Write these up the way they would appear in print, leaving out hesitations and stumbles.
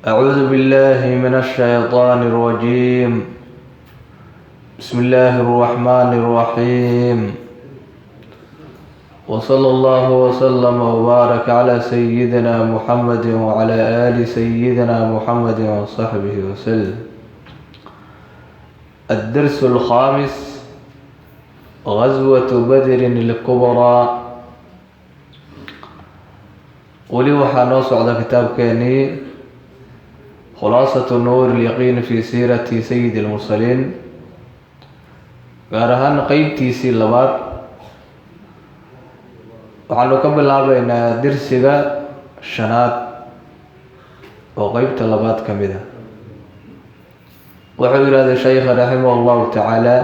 أعوذ بالله من الشيطان الرجيم. بسم الله الرحمن الرحيم. وصلى الله وسلم وبارك على سيدنا محمد وعلى آل سيدنا محمد وصحبه وسلم. الدرس الخامس: غزوة بدر الكبرى. ولي waxaa noo socda kitaabkeenii khulaasatu nuur alyaqiin fi siirati sayidi almursaliin, gaar ahaan qeybtiisii labaad. waxaanu ka bilaabeynaa dirsiga shanaad oo qeybta labaad ka mid ah. wuxuu yidhahday shaykha raximah allahu tacaala: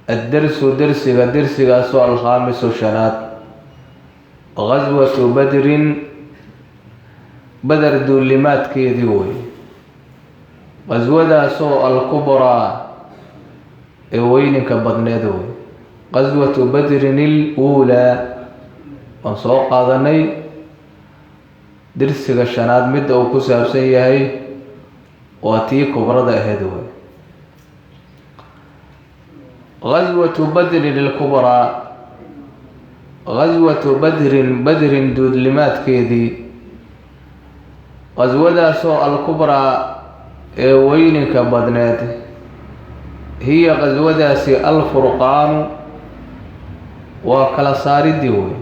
addarsu dersigaasoo alkhaamisu shanaad, غزوة بدر بدر duulimaadkeedii wey. qaswadaasoo alkubraa ee weyninka badneed wey. qaswatu badrin اluulaa waan soo qaadanay. dirsiga shanaad midda uu ku saabsan yahay waa tii kubrada aheed wey. غزوة بدر الكبرى، غزوة بدر duulimaadkeedii. qaswadaasoo alkubraa ee weyninka badneed, hiya qaswadaasi alfurqaanu waa kala saaridii wey,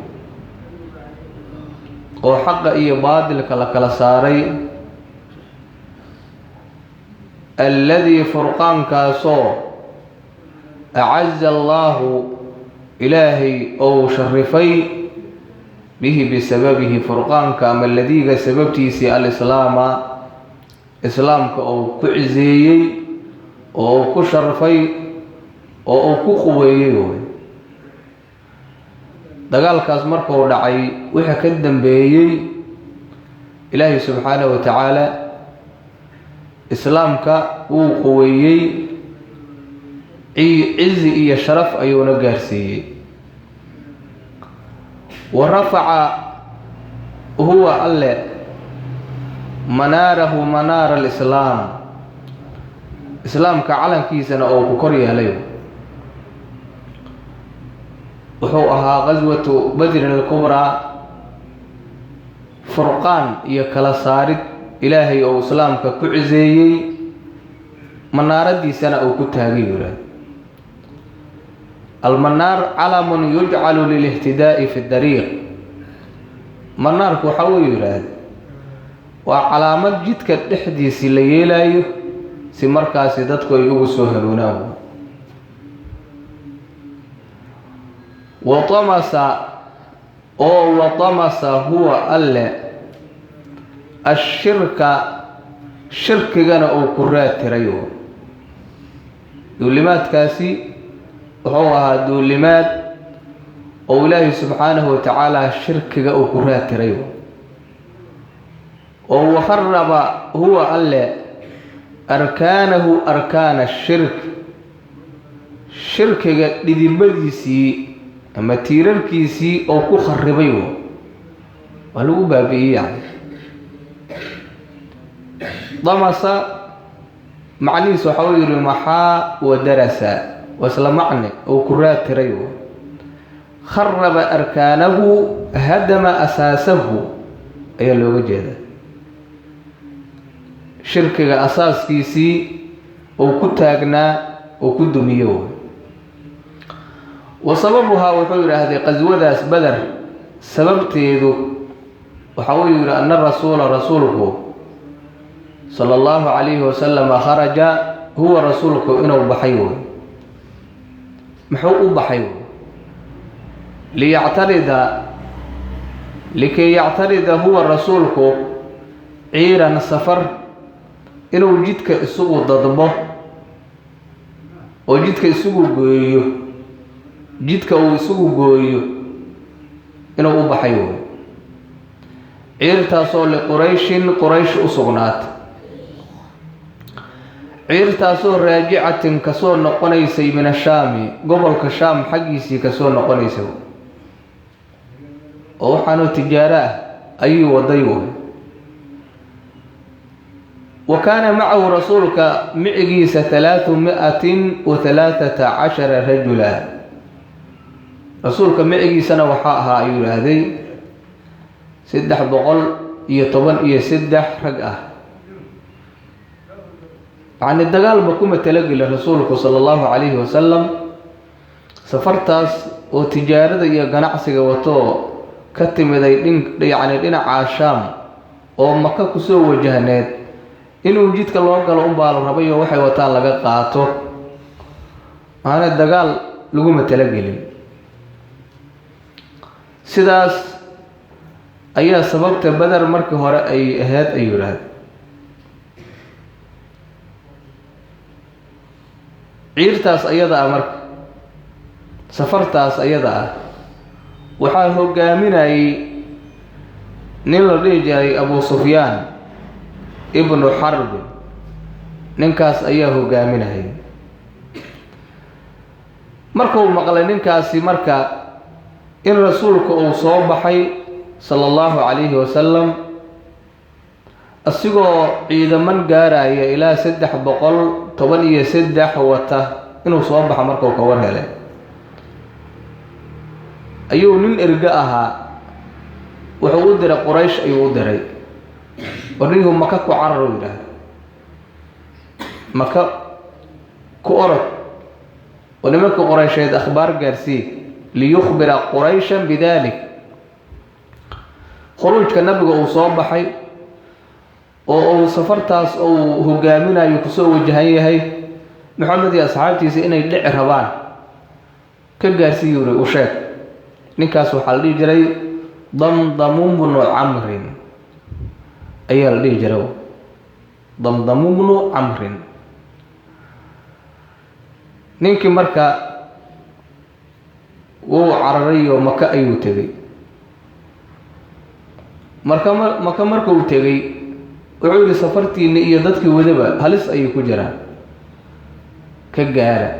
oo xaqa iyo baadilka la kala saaray. alladii furqaankaasoo acaza allaahu ilaahay ou sharifay bihi bisababihi, furqaanka ama ladiiga sababtiisii alislaama islaamka ou ku ciseeyey oo uu ku sharfay oo uu ku quweeyey wey. dagaalkaas markuu dhacay wixii ka dambeeyey, ilaahay subxaanahu wa tacaala islaamka wuu quweeyey, cizi iyo sharaf ayuuna gaarsiiyey. wa rafaca huwa alle manaarahu manaara alislaam, islaamka calankiisana oo ku kor yeelay. wuxuu ahaa qaswatu badrin alkubraa furqaan iyo kala saarid ilaahay oo islaamka ku ciseeyey, manaaradiisana uu ku taagay yiraahdo. almanaar calamun yujcalu lilihtidaa'i fi dariiq. manaarku waxa uu yidhaahda waa calaamad jidka dhexdiisii la yeelayo si markaasi dadku ay ugu soo hanuunaan. watamasa huwa alle ashirka, shirkigana uu ku raatiray. duulimaadkaasi wuxuu ahaa duulimaad oo ilaahay subxaanahu wa tacaala shirkiga uu ku raatiray. oo wakharaba huwa alle arkaanahu arkaana shirk, shirkiga dhidibadiisii ama tiirarkiisii oo ku kharibay waa lagu baabi'iyey. yani damasa macnihiis waxa uu yihi maxaa wa darasa, waa isla macne oo ku raatiray. kharaba arkaanahu hadama asaasahu ayaa looga jeeda. shirkiga asaaskiisii oo ku taagnaa oo ku dumiyo. wa sababuhaa wuxuu yidhaahday qaswadaas badar sababteedu waxa uu yihi ana rasuula rasuulku sala allahu calayhi wasalama kharaja huwa rasuulku inuu baxay wey. muxuu u baxay? likay yactarida huwa rasuulku ciiran safar, inuu jidka isugu dadbo oo jidka isugu gooyo, jidka uu isugu gooyo inuu u baxay wey. ciirtaasoo liqurayshin quraysh u sugnaata, ciirtaasoo raajicatin kasoo noqonaysay min ashaami, gobolka shaam xaggiisii kasoo noqonaysa. oo waxaanu tijaaro ah ayuu waday wey. وكان معه رسولك معجيس 313 رجلا رسولك معجيس أنا وحاها أيها هذه 616 رجأة عن الدجال بكم تلاقي لرسولك صلى الله عليه وسلم سفرتاس وتجارة يا جناعسي وتو كتم يعني دين عاشام ومكة كسو وجهنات إنه جيت كلام قالوا بالربيع وحي وتعال لقى قاطو أنا الدجال لقوم تلاقي لي سداس أي سبب تبدر مركه هراء أي هاد أي ولاد عيرتاس أيضا أمرك سفرتاس أيضا وحاله قامناي نيل الرجاي أبو سفيان ابن حرب ننكاس أيه قامناي مركو مقال ننكاسي مركا إن رسولك أو صوبحي صلى الله عليه وسلم السيقو عيدا من قاراي إلى 616 وته إنه صوبح مركو كورها له أيو نين إرقاها وحودر قريش أيو دري وريهم مكا كعرر له مكا كورت ونمك قريش أخبار قرسي ليخبر قريشا بذلك خروج كنبغ أو صوبحي أو سفرتاس أو هجامنا يكسو وجهيه هي محمد يا أصحابتي سئنا يدع ربان كجارسي يوري وشاك نكاسو حلي جري ضمضم بن عمرو أي اللي جرو ضمضم بن عمرو نينك مركا وعرري ومكا أيو تغي marka markuu tagay wuxuu yiri safartiina iyo dadkii wadaba halis ay ku jiraan ka gaara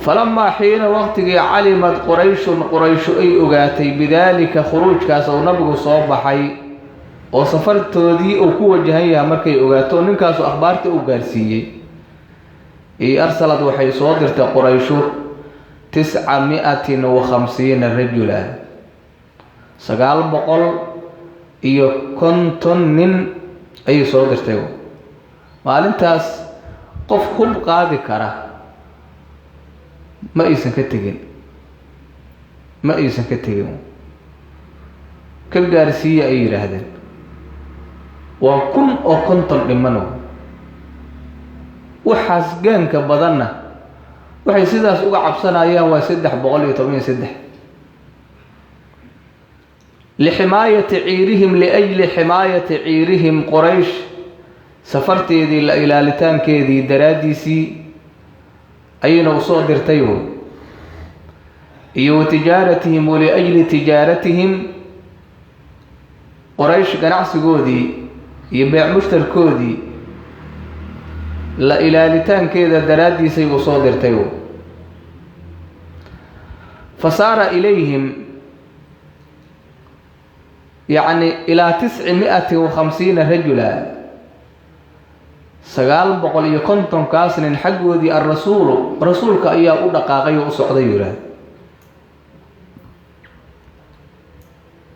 falamma xiina waqtigii calimat quraysh ay ogaatay bidalika khuruujkaas oo nabigu soo baxay oo safartoodii uu ku wajahan yahay markay ogaato ninkaas akhbaarta uu gaarsiiyay arsalad waxay soo dirtay quraysh 950 rajula 950 nin ay soo dirtay maalintaas qof hub qaadi kara ma aysan ka tagin ka gaarsiiya ay yiraahdeen waa kun oo konton dhimano waxaas gaanka badanna waxay sidaas uga cabsanayaan waa 313 لحماية عيرهم لأجل حماية عيرهم قريش سفرتي ذي إلى لتان كذي دراديسي أين وصادر تيو تجارتهم ولأجل تجارتهم قريش قناعس قودي يبيع مشتر كودي لا إلى لتان كذا دراديسي وصادر تيو فصار إليهم يعني إلى 950 رجلا 950 كاسن حقوا ذي الرسول رسولك أيها أدقاقي وأسعدي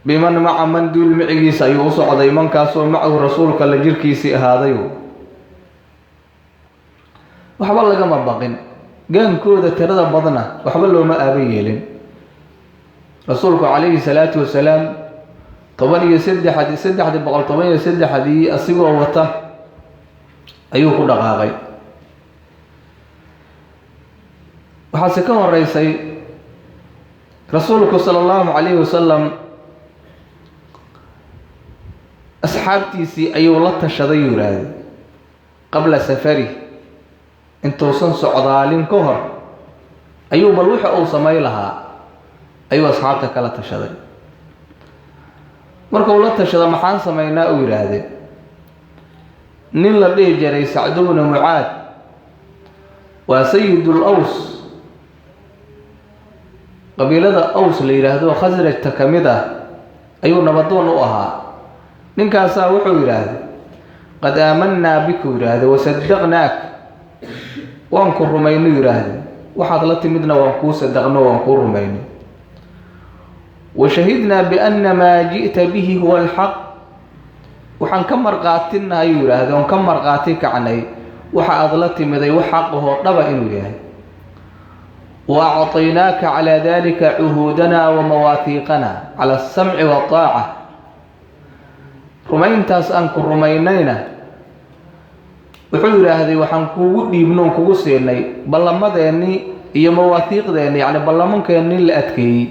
بمن مع من دول معيس أيها أسعدي من كاسو معه رسولك لجركيسي هذا وحبال لك ما باقين قام كودة ترد بضنا وحبال له ما أبيلين رسولك عليه الصلاة والسلام طبعا يسد حدي بقول طبعا يسد حدي أصيبه وطه أيوه كل دقائق وحسكه الرئيسي رسولك صلى الله عليه وسلم أصحابتي سي أيوه لا تشذير هذا قبل سفري انتو صنص عضالين كهر أيوه بلوح أو سمايلها أيوه أصحابتك لا تشذير marka uu la tashado maxaan sameeynaa uu yiraahday nin la dhigi jiray Sa'd ibn Mu'aad waa sayyidul Aws qabiilada Aws la yiraahdo Khazraj kamid ah ayuu nabadoon u ahaa ninkaas wuxuu yiraahday qad aamanaa bika yidhaahda wasadaqnaak waan ku rumayno yidhaahda waxaad la timidna waan kuu sadaqno waan kuu rumayno washahidnaa bianna maa ji'ta bihi huwa alxaq waxaan ka marqaatinahay yidhaahda oon ka marqaati kacnay waxa aad la timiday wax xaqahoo dhaba inuu yahay wa acطaynaaka calaa dalika cuhuudanaa wa mawaahiiqana cala alsamci waataaca rumayntaas aan ku rumaynayna wuxuu yidhaahday waxaan kuugu dhiibnoon kugu siinay ballamadeennii iyo mawaahiiqdeennii yacni ballamankeennii la adkeeyey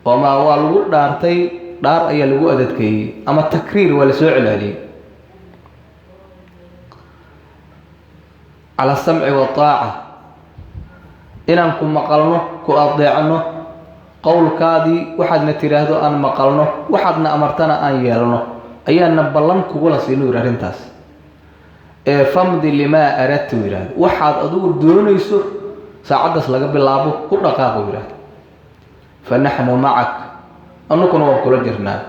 oomaa waa lagu dhaartay dhaar ayaa lagu adadkeeyey ama takriir waa la soo celceliyey cala asamci waataaca inaan ku maqalno ku adeecno qowlkaadii waxaadna tidhaahdo aan maqalno waxaadna amartana aan yeelno ayaana ballan kugula siinu yidhi arrintaas ee famdi limaa aradtu yidhaahdo waxaad adigu doonayso saacaddaas laga bilaabo ku dhaqaaqo yidhaahdo fa naxnu macak annukuna waan kula jirnaa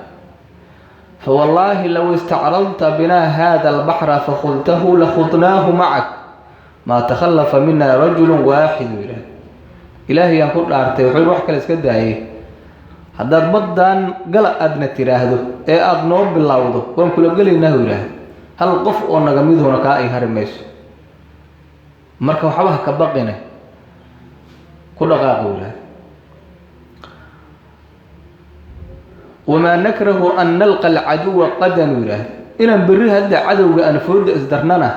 fawallaahi low istacradta binaa haada albaxra fakhudtahu lakhudnaahu macak maa takhallafa mina rajulun waaxidu yidhaahdo ilaahay aan ku dhaartay wuxuu wax kale iska daayay haddaad baddaan gala aadna tidhaahdo ee aada noo bilowdo waan kula gelaynaa yidhaahdo hal qof oo naga miduna kaa ay hari mayso marka waxba ha ka baqine ku dhaqaaqo yidhaahdo wamaa nakrahu an nalqa alcaduwa qadan yidhaahdo inaan berri hadda cadowga aan fooda isdarnana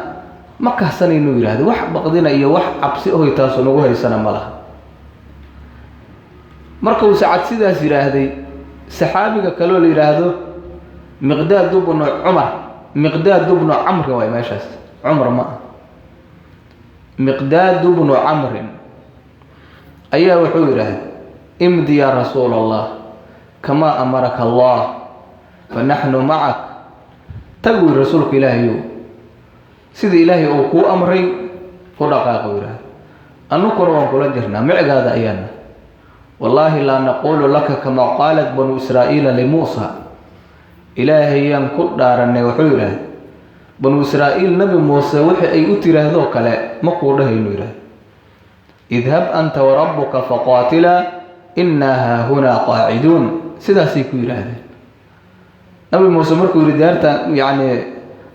ma kahsanaynu yidhaahdo wax baqdina iyo wax cabsi ohoy taasu nagu haysana ma laha marka uu sacad sidaas yidhaahday saxaabiga kaloo la yidhaahdo miqdaad bnu cumar miqdaad bnu camrin waay meeshaas cumar ma ah miqdaad bnu camrin ayaa wuxuu yidhaahday imdi yaa rasuula allah kamaa amaraka allah fa naxnu macak tag wiy rasuulka ilaahayow sida ilaahay uu kuu amray ku dhaqaaqo yidhaahdo annukuna waan kula jirnaa micigaada ayaana wallaahi laa naquulu laka kamaa qaalat banuu israa'iila limuusa ilaahayaan ku dhaaranay wuxuu yidhaahda banuu israa'iil nabi muuse wixii ay u tiraahdoo kale ma kuu dhahaynu yidhaahda idhab anta warabbuka faqaatilaa innaa haahunaa qaaciduun sidaasay ku yidhaahdeen nabi muuse markuu yidhi daartan yacni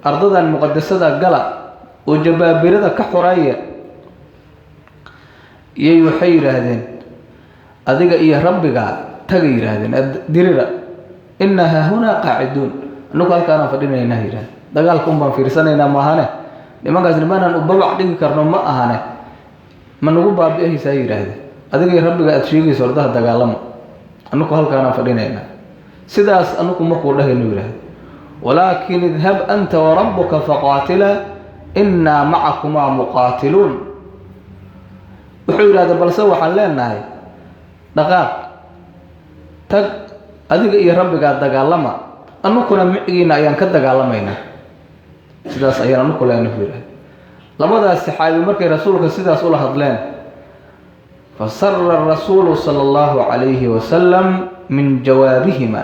ardadan muqadasada gala oo jabaabirada ka xoraaya iyay waxay yidhaahdeen adiga iyo rabbiga tagay yidhaahdeen dirira innaa haahunaa qaaciduun annugu halkaanaan fadhinaynaa yidhahda dagaalka un baan fiirsanaynaa maahane nimankaas nimanaan u babac dhigi karno ma ahane ma nagu baabi'ahaysaa yidhaahde adiga iyo rabbiga aada sheegayso ordaha dagaalamo annugu halkaanaan fadhinaynaa sidaas annugu makuu dhahaynu yidhaahda walaakin idhab anta warabbuka faqaatilaa innaa macakumaa muqaatiluun wuxuu yidhahda balse waxaan leenahay dhaqaaq tag adiga iyo rabbigaa dagaalama annukuna micigiina ayaan ka dagaalamaynaa sidaas ayaan annuku leenahay yidhahda labadaas saxaabi markay rasuulka sidaas ula hadleen fasara rasuulu sala allahu calayhi wasalam min jawaabihima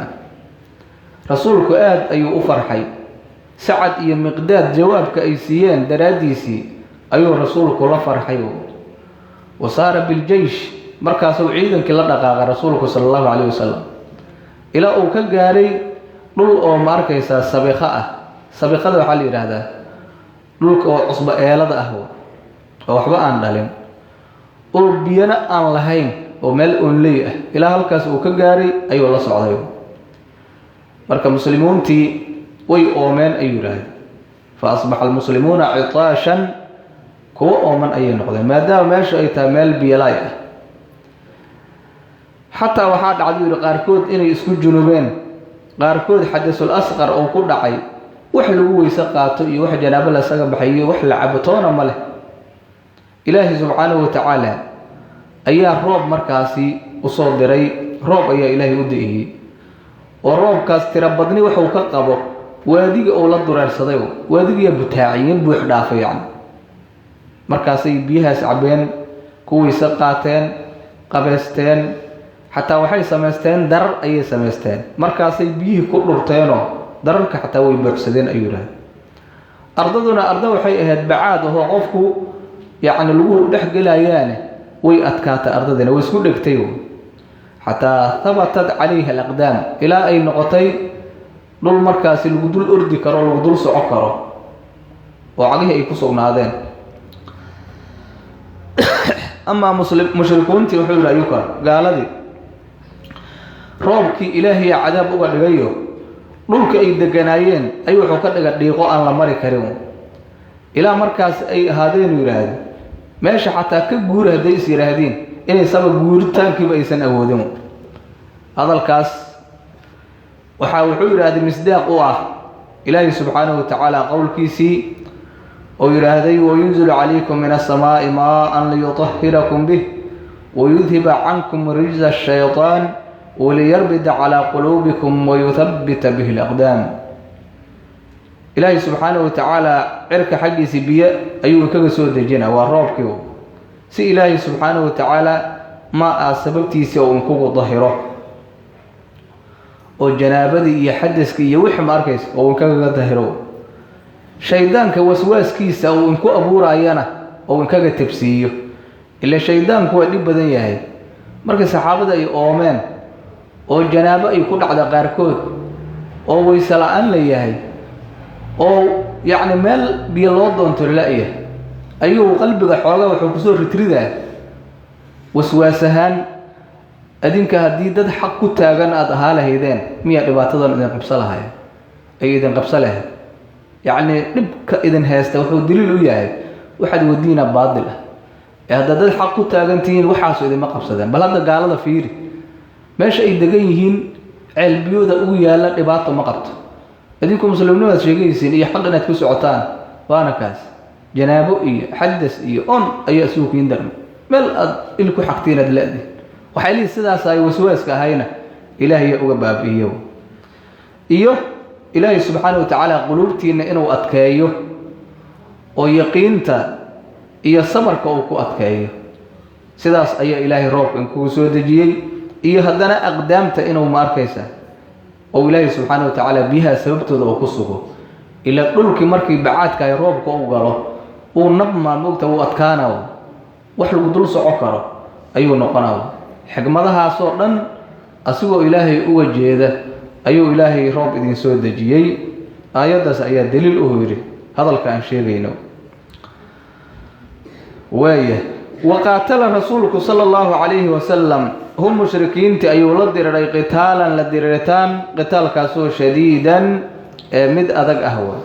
rasuulku aad ayuu u farxay sacad iyo miqdaad jawaabka ay siiyeen daraaddiisii ayuu rasuulku la farxay wa saara biljeysh markaasuu ciidankii la dhaqaaqay rasuulku sala allahu calayhi wasalam ilaa uu ka gaaray dhul oo ma arkaysaa sabiqo ah sabiqada waxaa la yidhaahdaa dhulka oo cusbo eelada ah oo waxba aan dhalin oo biyana aan lahayn oo meel oonley ah ilaa halkaas uu ka gaaray ayuu la socday marka muslimiintii way oomeen ayuu yidhaahday fa asbaxa almuslimuuna citaashan kuwa ooman ayay noqdeen maadaama meesha ay tahay meel biyalaay ah xataa waxaa dhacday yidhi qaarkood inay isku junubeen qaarkood xadasul asqar oo ku dhacay wax lagu weyse qaato iyo wax janaabo lasaga baxay iyo wax la cabo toona ma leh ilaahay subxaanahu watacaala ayaa roob markaasi usoo diray roob ayaa ilaahay u da-iyey oo roobkaas tiro badni waxuu ka qabo waadiga uu la dureersaday waadigiyaa butaaciyeen buux dhaafay yacni markaasay biyahaas cabeen ku weyse qaateen qabeysteen xataa waxay samaysteen darar ayay samaysteen markaasay biyihii ku dhurteenoo dararka xataa way buuxsadeen ayuu yidhahda ardaduna arda waxay ahayd bacaad oo qofku yacni lagu dhex gelayaane way adkaatay ardadina way isku dhegtay xataa thabatat calayha alaqdaam ilaa ay noqotay dhul markaasi lagu dul ordi karo lagu dul soco karo oo cagihii ay ku sugnaadeen ama mushrikuuntii wuxuu yidhi ayuka gaaladii roobkii ilaahay cadaab uga dhigayo dhulka ay deganaayeen ayuu wuxuu ka dhiga dhiiqo aan la mari karin ilaa markaas ay ahaadeen yidhaahdo meesha xataa ka guura hadday is yidhaahdeen inay sabab guuritaankiiba aysan awoodin hadalkaas waxaa wuxuu yidhaahday misdaaq u ah ilaahay subxaanahu watacaala qowlkiisii oo yidhaahday wayunzilu calaykum min asamaa'i maa'an liyutahhirakum bih wayudhiba cankum rijza ashaytaan وليربد على قلوبكم ويثبت به الأقدام إلهي سبحانه وتعالى عرك حقي سبيا أيوه كجسود الجنة والرابكو سي إلهي سبحانه وتعالى ما سببتي سوى انكو ظهره والجنابدي يحدث كي يوح ماركيس أو انكو ظهره شيطان كوسواس كيس أو انكو أبو رايانا أو انكو تبسيه إلا شيطان كو أدب بدن يهي مركز صحابة أي أومان oo janaabo ay ku dhacda qaarkood oo waysa la'aan la yahay oo yacni meel biyo loo doonto la'ya ayuu qalbiga xoogaa wuxuu ku soo ritridaa waswaasahaan adinka haddii dad xaq ku taagan aad ahaa lahaydeen miyaa dhibaatadan idin qabsa lahayd ay idin qabsa lahayd yacni dhibka idin haysta wuxuu daliil u yahay waxaad wadiina baadil ah ee hadda dad xaq ku taagantihiin waxaasu idinma qabsadeen bal hadda gaalada fiiri meesha ay degan yihiin ceelbiyooda ugu yaalla dhibaato ma qabto idinku muslimnimaad sheegaysiin iyo xaq inaad ku socotaan waana kaas janaabo iyo xadas iyo on ayaa isugu kiin darma meel aad ilku xaqtiinaad le'di waxay leeyihiin sidaas ay waswaaska ahayna ilaahay uga baabi'iyo iyo ilaahay subxaanahu watacaala quluubtiina inuu adkeeyo oo yaqiinta iyo sabarka uu ku adkeeyo sidaas ayaa ilaahay roobka inkugu soo dejiyey iyo haddana aqdaamta inuu ma arkaysa oo ilaahay subxaanahu watacaala biyaha sababtooda uu ku sugo ilaa dhulkii markii bacaadka ay roobka u galo uu nabmaa moogta uu adkaanayo wax lagu dul soco karo ayuu noqonayo xigmadahaasoo dhan asigoo ilaahay uga jeeda ayuu ilaahay roob idin soo dejiyey aayaddaas ayaa daliil u yidhi hadalka aan sheegayno waaya waqaatala rasuulku sala allahu calayhi wasalam هم مشركين أيو لدري قتالا لدريتان قتال كاسو شديدا مد أدق أهوى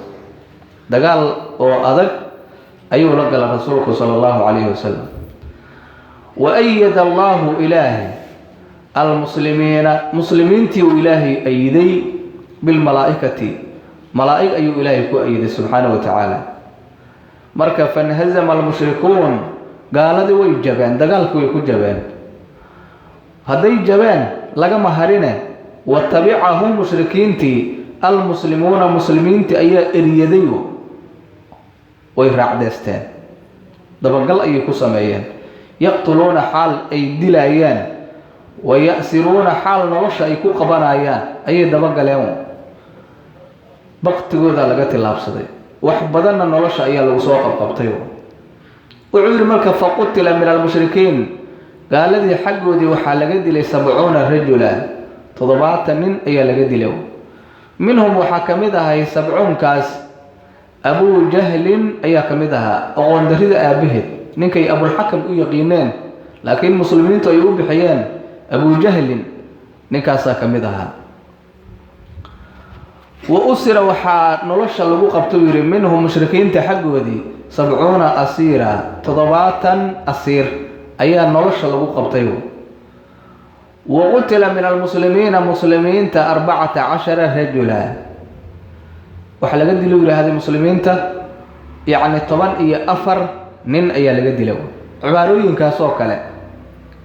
دقال أو أدق أيو لقى رسولك صلى الله عليه وسلم وأيد الله إلهي المسلمين تيو إلهي أيدي بالملائكة ملائكة أيو إلهي كو أيدي سبحانه وتعالى مركا فانهزم المشركون قال دي ويجبان دقال كو يكو جبان هذي جبان لقى مهارنا واتبعهم مشركينتي المسلمون مسلمينتي أي إريديو ويرع دستان دبقل أي كسميان يقتلون حال أي دلايان ويأسرون حال نرش أي كوقبانايان أي دبقل يوم بقتقو ذا لقات اللابسة وحبدنا نرش أي الوسوق القبطيو وعير ملك فقتل من المشركين قال الذي حقه دي وحالقد لي 70 رجلا تضبعت من أي لقد له منهم وحكمدها 70 كاس أبو جهل أي كمدها أغن دريد أبهد نكي أبو الحكم يقينان لكن مسلمين تيوب بحيان أبو جهل نكاسا كمدها وأسر وحا نلش اللبو قبطوير منهم مشركين تحقه دي 70 أسيرا تضبعت أسير أيها نرش لغو قبطيو وقتل من المسلمين 14 رجلا وحلقات دي لو هذه المسلمين يعني طبعا إيا أفر نين أيها لقد لو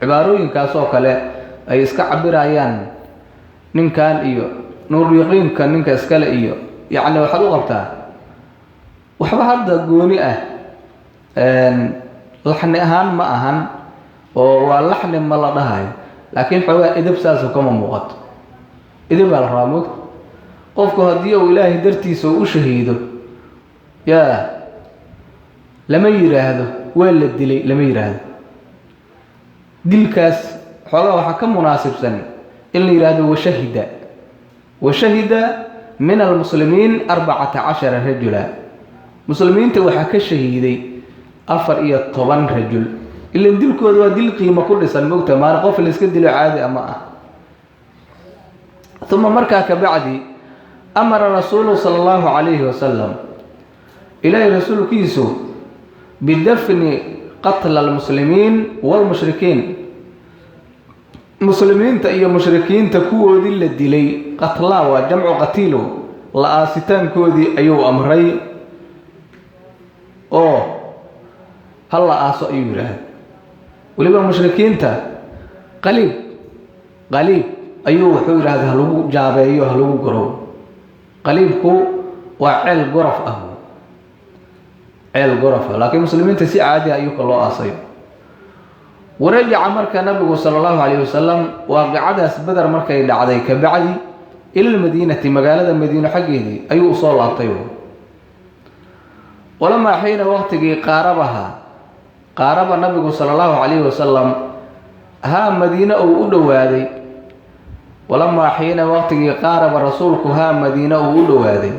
عباروين كاسوكالي أي إسكا عبير أيان نين كان إيو نور يقين كان نين كاسكال إيو يعني وحدو قبطها وحبا هذا قوني لحن أهان ما أهان ولحن ما لا دهاي لكن حوا إدب ساسو كما موقت إدب الرامك قفك هديه إلهي درتيسو وشهيده يا لما يراهدو ولا الدلي لما يراهدو دلكاس حوالها وحكم مناسب سن اللي يراهدو وشهد من المسلمين 14 رجلا مسلمين توحك الشهيدي أفر طبعا رجل اللي ندلكوا هو دل قيمة كل سنة موتة ما نقف اللي سكد له عادي أما ثم مركا كبعدي أمر رسوله صلى الله عليه وسلم إلى رسول كيسو بدفن قتل المسلمين والمشركين مسلمين تأيي مشركين تكوه دي الدلي قتلا وجمع قتيله لآستان كودي أيو أمري هلا آسو أيو رهد ولبا المشركين تا قليب أيو حوير هذا هلو جابه أيو هلو قرو قليبكو وعيل قرف عيل قرف لكن المسلمين تسي عادي أيوك الله آسيو ورجع مركا نبي صلى الله عليه وسلم وقعد بدر مركا إلى عدي كبعدي إلى المدينة مقالة المدينة حقه أي أصول الطيور ولما حين وقت قارب النبي صلى الله عليه وسلم ها مدينة أو أدوادي ولما حين وقت قارب رسولك ها مدينة أو أدوادي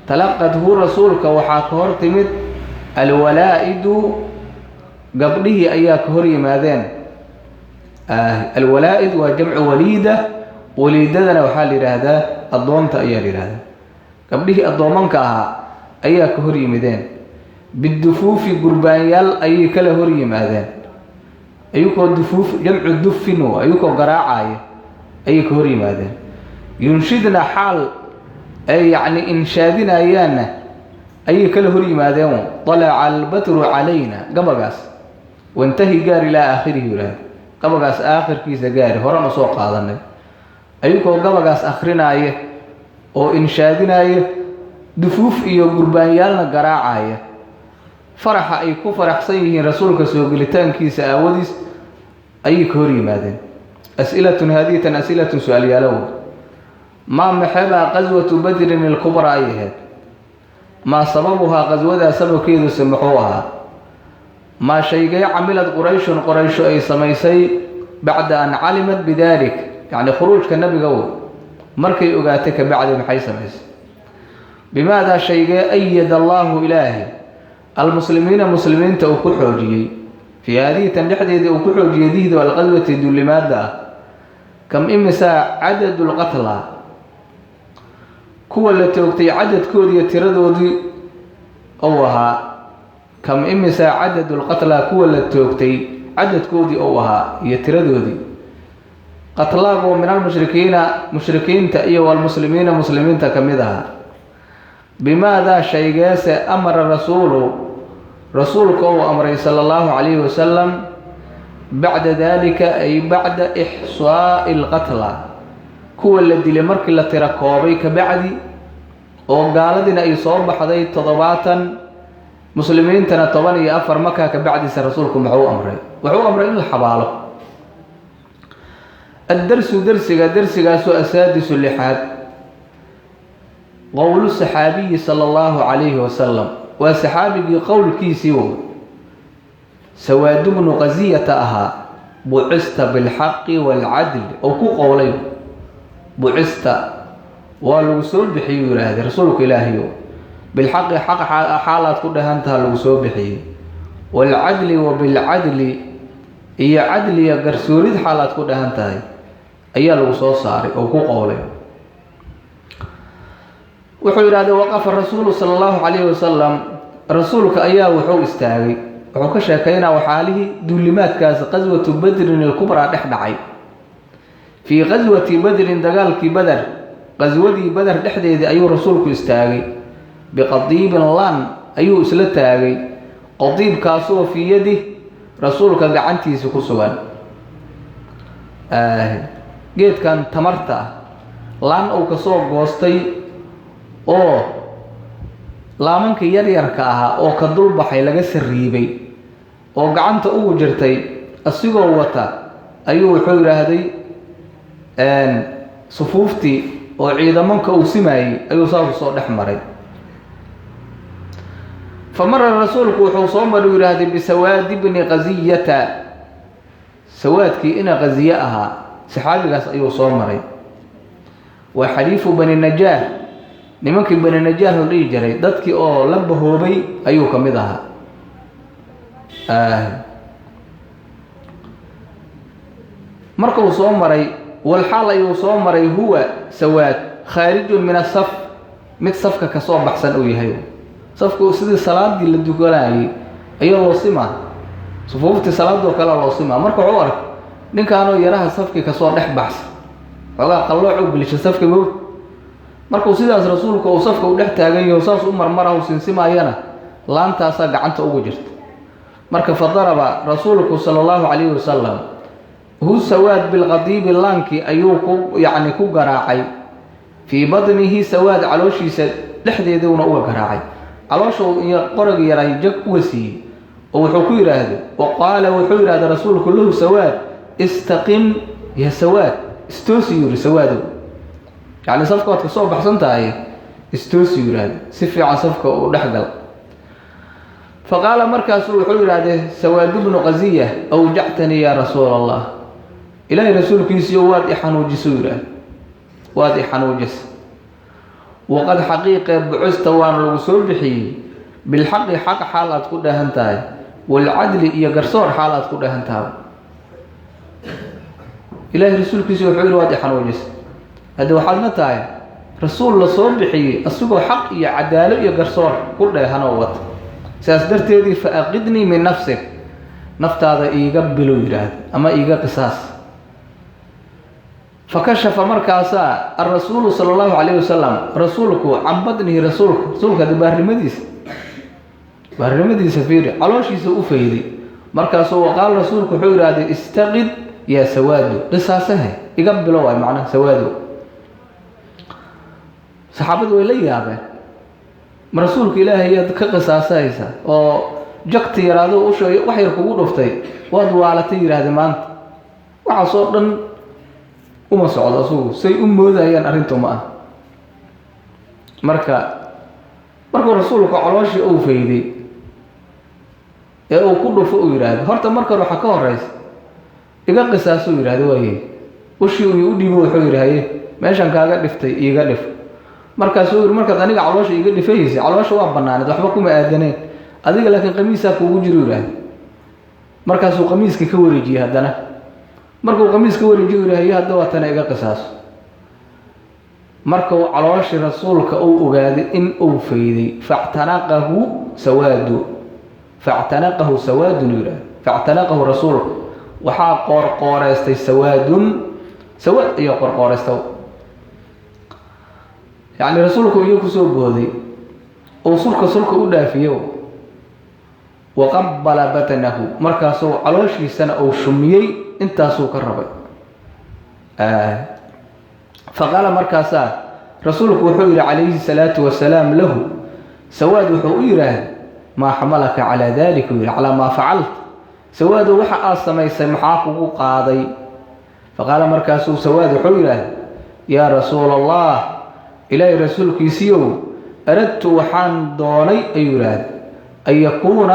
تلقته رسولك وحاكهر تمد الولائد قبله أياك هري ماذين الولائد وجمع وليدة وليدنا وحال هذا الضومت أيال هذا قبله الضومنك أياك هري ماذين بالدفوف قربانيال أي كلا هري ماذين أيكو الدفوف جمع الدفنو أيكو قراعي أيك هري ماذين ينشدنا حال أي يعني إنشادنا أيانا أي كلا هري ماذين طلع البتر علينا قبقاس وانتهي قار إلى آخره يراد قبقاس آخر كيس قاري هرم سوق هذا النبي أيكو قبقاس آخرنا أيه أو إنشادنا أيه دفوف إيو قربانيالنا قراع أيه فرح أيكو فرح سيه رسولك سوقلتان كيس آوديس أي كوري ماذن أسئلة هذه أسئلة سؤال يالو ما محبها غزوة بدر الكبرى أيهد ما سببها غزوة سبب كيدو سمحوها ما شيء عملت قريش أي سميسي بعد أن علمت بذلك يعني خروج كالنبي قول مركي أقاتك بعد محي سميس بماذا شيء أيد الله إلهي المسلمين تأكل حوجي في هذه تنجحدي أكل حوجي دي والغزوة دول لماذا كم إمسا عدد القتلى كو اللي توقتي عدد كودي تردو دي أوها كم إمسا عدد القتلى كو اللي توقتي عدد كودي أوها يتردو دي قتلاقوا من مشركين تأيه والمسلمين مسلمين تكمدها بماذا شيء أمر رسولك أمر صلى الله عليه وسلم بعد ذلك أي بعد إحصاء القتلى كو الذي لمرك اللي تركوبي كبعدي وقال دينا أي صوب حدي تضباطا مسلمين تنطبني أفر مكة كبعدي سرسولكم وحو أمري إلا حباله الدرس سوء السادس اللحاد قول الصحابي صلى الله عليه وسلم وصحابي قول كيسيو سواد بن غزية أها بعثت بالحق والعدل أو كو قولي بعثت والوصول بحيو هذا رسولك إلهي بالحق حق حالات كلها انتهى الوصول بحيو والعدل وبالعدل هي عدل يا قرسوريد حالات كلها انتهى أي الوصول صاري أو كو قولي وحول هذا وقف الرسول صلى الله عليه وسلم رسولك أياه وحو استاغي وحو كشاكينا وحاله دولمات كاس غزوة بدر الكبرى دحدعي في غزوة بدر دقالك بدر غزوة بدر دحديد أيو رسولك استاغي بقضيب لان أيو اسلتاغي قضيب كاسو في يده رسولك قعنتي سكسوان جيت كان تمرتا لان أو كسو قوستي oo laamanka yaryarka ah oo ka dul baxay laga sariibay oo gacanta ugu jirtay asigoo wata ayuu wuxuu yiraahday sufuufti oo ciidamanka uu simaayay ayuu soo dhex maray فمر الرسول وحو صومر يراد بسواد بن غزية سوادك إنا غزيئها صحابي قاس أيو صومري وحليف بني النجار نمكن بني النجار اللي جري دتك أو لبه بي أيو كمدها مركو صومري والحال أيو صومري هو سواد خارج من الصف مت صفك كصوب أحسن أوي هيو صفك سيد الصلاة دي اللي دقلاي أيو لوصمة صفوفة الصلاة وكلا لوصمة مركو عورك نين كانوا يراها صفك كصوب نح بحث والله قلعوا بلش صفك موت مركو سيد رسولك وصفك ونح تاجي وصاص أمر مرة وسنسمة ينا لا أنت أصدق عنت أوجرت مركو فضرب رسولك صلى الله عليه وسلم هو سواد بالغضيب اللانكي أيوكو يعني كو قراعي في بطنه سواد علوشي لحدي دون أول قراعي علوشو قرق يراي جك وسي وحكير هذا وقال وحير هذا رسول كله سواد استقم يا سواد استوسيور سواده يعني صفقة تصوب بحسنتها هي استوسيور هذا سفي عن صفقة ولحقل فقال مركز وحير هذا سواد بن غزية أوجعتني يا رسول الله إلهي رسولك يسيو واد إحانو جسورة واد إحانو جس وقد حقيقة بعثت وان الوصول بحي بالحق حق حالات كلها هنتاي والعدل يقرصور حالات كلها هنتاي إلهي رسولك يسيو حير واد إحانو جس هذا وحال نتاي رسول الله صول بحي السوق حق يعداله يقرصور كلها هنوت سأصدرت يدي فأقدني من نفسك نفت هذا يقبلوا يراد أما يقى قصاص فكشف مركاسا الرسول صلى الله عليه وسلم رسولك عن بدنه رسولك هذا بحر مديس فيري علوشي سأفيدي مركاسا وقال رسولك حير هذا استغد يا سواد قصاصه يقبلوا معنى سواد صحابته إليه هذا رسولك إلهي كقصاصه يسا جقت يرادو وشو وحي ركوب دفتي وادو على تير هذا مان وعصورن وما صعد أسوه سي مودا أرنتو معه مركا رسولك علوشي أو فيدي أو كله فوق يراد هرت مركا روح كور رئيس إذا قصاصه يراد وهي وشي يودي بو حير هاي ماشان كاغا دفتي إيغا دف مركا سوير مركا أنيق علوشي إيغا دفيسي علوشي وابناني وحبكم آدنين adiga laakiin qamiisa kuugu jiruuray markaas uu qamiiska ka wareejiyay hadana markuu qamiiska wareejiyay hadda waa tan iga qisaaso markuu calooshi rasuulka uu ogaaday in uu fayday fa'tanaqahu sawadun yura fa'tanaqahu rasuul waxa qorqoreystay sawad iyo qorqoreysto yani rasuulku uu ku soo booday oo sulka u dhaafiyo وقبل بطنه مركاسو علوشي سنة أو شميي انتاسو كربي فقال مركاسا رسولك وحير عليه الصلاة والسلام له سواد وحيره ما حملك على ذلك على ما فعلت سواد وحا أصمي سمحاك قاضي فقال مركاسو سواد وحيره يا رسول الله إلهي رسولك يسيو أردت وحان دوني أيراد أن يكون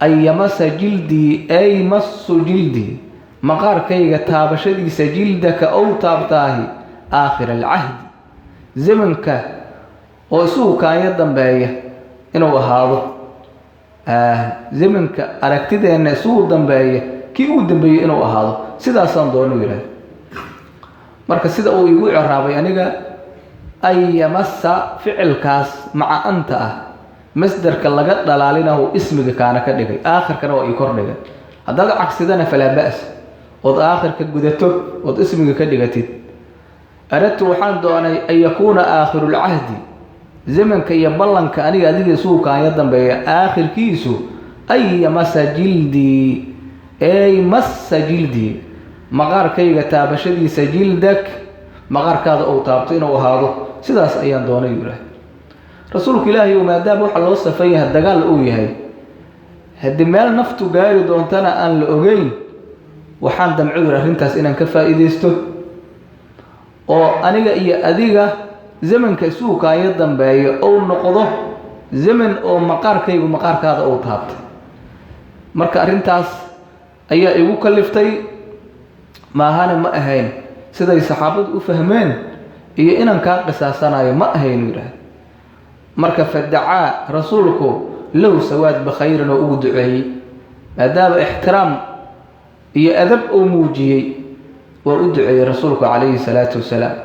أن يمس جلدي أي مس جلدي مقار كي تابشدي سجلدك أو تابتاه آخر العهد زمنك وسوك يدن بايه إنه هذا زمنك أركتد أن سوء دن بايه كي ودن بايه إنه هذا سيدا صندون ويراد مركز سيدا أو يقول عرابي أنيقا أن يمس فعل كاس مع أنت مصدرك لغا دلالينه اسمك كان كدغي اخر كان waa kordhiga hadda cagsidana fala baas oo aakhirka gudato oo ismiga ka dhigatid aradtu waxaan doonay ay yakuna akhirul ahdi zamanka iyo ballanka aniga adiga suuqaan ya dambeeya aakhirkiisu ay masajildi maqarkayga taabashadiisa jildak maqarkaada oo taabto inuu ahaado sidaas ayaan doonay yiraahdo رسولك إلهي ومادام وحا الله صفيها الدقال أويهي هدي مال نفتو قاري دونتنا أن لأغين وحان دم عذر أهلنتاس إنان كفا إذيستو وأنيقا إيا أذيقا زمن كسوكا يدن باي أو نقضه zaman oo maqaarkaygu maqaarkaada uu taabtay marka arrintaas ayaa igu kaliftay maahane ma ahayn siday saxaabadu u fahmeen iyo inaan kaa qisaasanayo ma ahayn yiraahdo marka fadacaa rasuulku low sawaad bikhayrin oo ugu duceeyey maadaama ixtiraam iyo adab uu muujiyey waa u duceeyey rasuulku calayhi salaatu wasalaam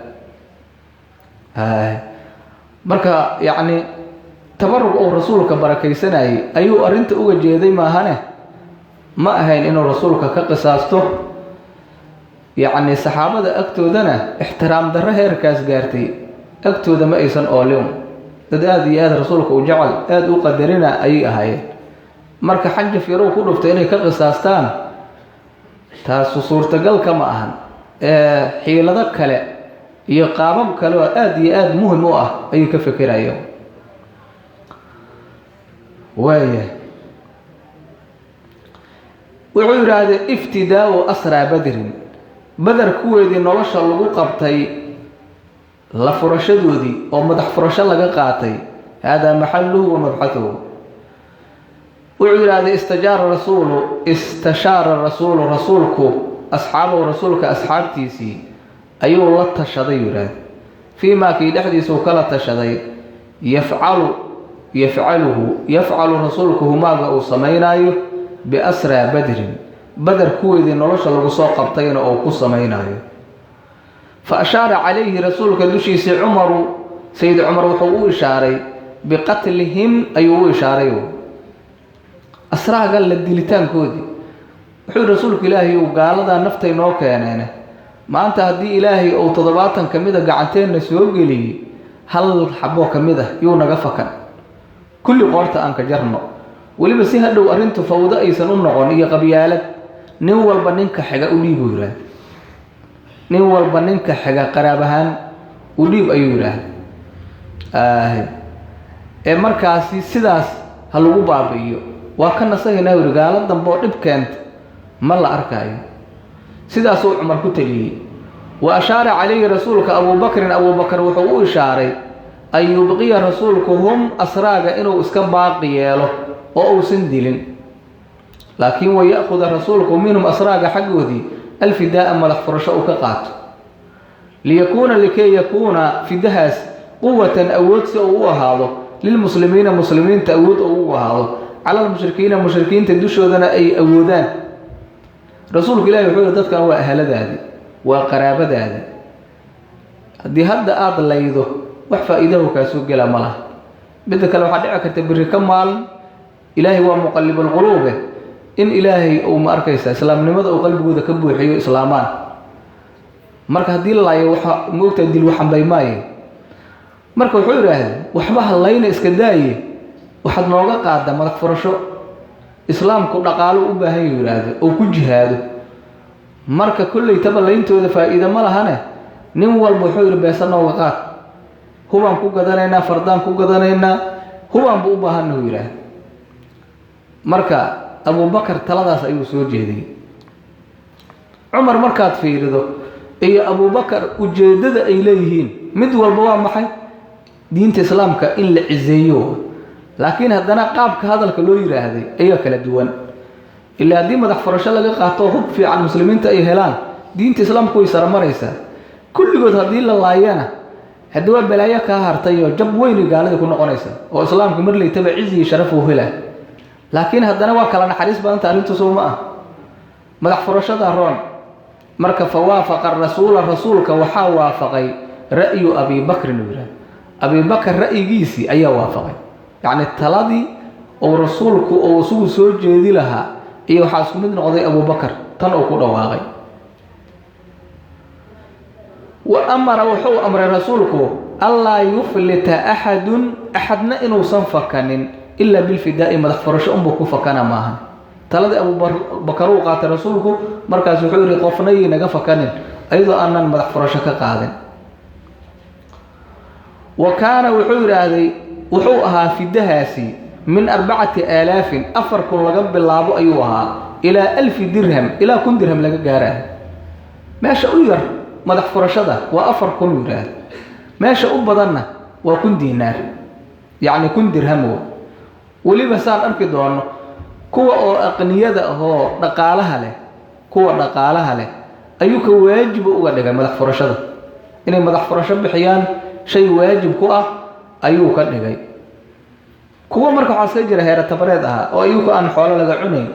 marka yacni tabarrug oo rasuulka barakaysanayay ayuu arrinta uga jeeday maahane ma ahayn inuu rasuulka ka qisaasto yacni saxaabada agtoodana ixtiraam darro heerkaas gaartay agtooda ma aysan oolin dad aada iyo aada rasuulka u jecel aada u qadarina ayay ahaayeen marka xanjaf yarow ku dhuftay inay ka qisaastaan taasu suurtagalka ma ahan xiilado kale iyo qaabab kale oo aada iyo aada muhim u ah ayay ka fekerayeen waaya wuxuu yidhaahdee iftidaau asraa badrin badar kuweedii nolosha lagu qabtay la furashadoodii oo madax furasho laga qaatay haadaa maxaluhu wa mabxahuhu wuxuu yidhahdee istashaara rasuulu rasuulku asxaabahu rasuulka asxaabtiisii ayuu la tashaday yidhaahde fii maa kii dhexdiisuu kala tashaday yafcalu rasuulku humaaga uu samaynaayo biasraa badrin badar kuweedii nolosha lagu soo qabtayna oo ku samaynayo fa ashaara calayhi rasuulka dushiisii cumaru sayid cumar wuxuu u ishaaray biqatlihim ayuu u ishaaray asraaga la dilitaankoodii wuxuu rasuulku ilaahay uu gaaladaa naftay noo keeneene maanta haddii ilaahay uu 70 ka mid a gacanteenna soo geliyey hal xabo ka mid ah yuu naga fakan kulli qoorta aan ka jarno weliba si hadhow arrintu fawdo aysan u noqon iyo qabyaalad nin walba ninka xiga u dhiib yiraahdo nin walba ninka xiga qaraab ahaan u dhiib ayuu yiraahdo markaasi sidaas ha lagu baabi'iyo waa ka nasaynaa gaalo dambe oo dhib keenta ma la arkayo sidaasuu cumar ku taliyey wa ashaara calayhi rasuulka abubakrin abubakar wuxuu u ishaaray an yubqiya rasuulku hum asraaga inuu iska baaqi yeelo oo uusan dilin laakiin waya'khuda rasuulku minhum asraaga xaggoodii alfidaa'a madax furasho uu ka qaato likay yakuuna fidahaas quwatan awood si uu u ahaado lilmuslimiina muslimiinta awood uu u ahaado cala almushrikiina mushrikiinta dushoodana ay awoodaan rasuulku ilaahi wuxuu yidhi dadkan waa ahaladaadi waa qaraabadaada haddii hadda aada laydo wax faa'iidahu kaa soo gela ma laha midda kale waxaa dhici karta berri ka maalin ilaahay waa muqallibulquluube in ilaahay uu ma arkaysa islaamnimada uu qalbigooda ka buuxiyo islaamaan marka haddii laayo waxa moogtaa dil waxanbay maaye marka wuxuu yidhaahday waxba hallayna iska daaye waxaad nooga qaada madax furasho islaamku dhaqaalo u baahan yahay yiraahdo oo ku jihaado marka kullay taballayntooda faa'iido ma lahane nin walba wuxuu yiri beesa nooga qaad hubaan ku gadanaynaa fardaan ku gadanaynaa hubaan buu u baahannahay yiraahdo marka abubakar taladaas ayuu soo jeediyey cumar markaad fiirido iyo abubakar ujeedada ay leeyihiin mid walba waa maxay diinta islaamka in la cizeeyo laakiin haddana qaabka hadalka loo yiraahday ayaa kala duwan ilaa haddii madax furasho laga qaato hub fiican muslimiinta ay helaan diinta islaamku way saramaraysaa kulligood haddii la laayana haddii waa balaayo kaa hartay oo jab weyn gaalada ku noqonaysa oo islaamku marley taba cizi iyo sharaf uu helaa laakiin haddana waa kala naxariis badanta arrintu soo ma ah madax furashada roon marka fawaafaqa rasuulka waxaa waafaqay ra'yu abi bakr abi bakr ra'yigiisii ayaa waafaqay يعني تلادي أو رسولك أو رسول سوج جدي لها إيه وحاسب من قضي أبو بكر تنقل واقعي وأمر وحو أمر رسولك الله يفلت أحدنا إنه صنفكن إلا بالفداء ما تخفرش أمك فكان معها تلادي أبو بكر وقات رسولك مركز حور قفني نجفكن أيضا أن ما تخفرش كقاعد وكان وحور هذه wuxuu ahaa fidahaasi min 4000 kun laga bilaabo ayuu ahaa ilaa 1000 dirham ilaa 1000 dirham laga gaaraa meesha u yar madax furashada waa 4000 yiraahdo meesha u badanna waa 1000 diinaar يعني كن درهم ولي بسان أركي دونه كوا أو أقنية هو نقالها له كوا نقالها له أيوك واجب وقدك مدح فرشة إن مدح فرشة بحيان شيء واجب كوا أيوك قدك كوا مركو عسجر هيرة تبردها أو أيوك أن حوالة لقعنين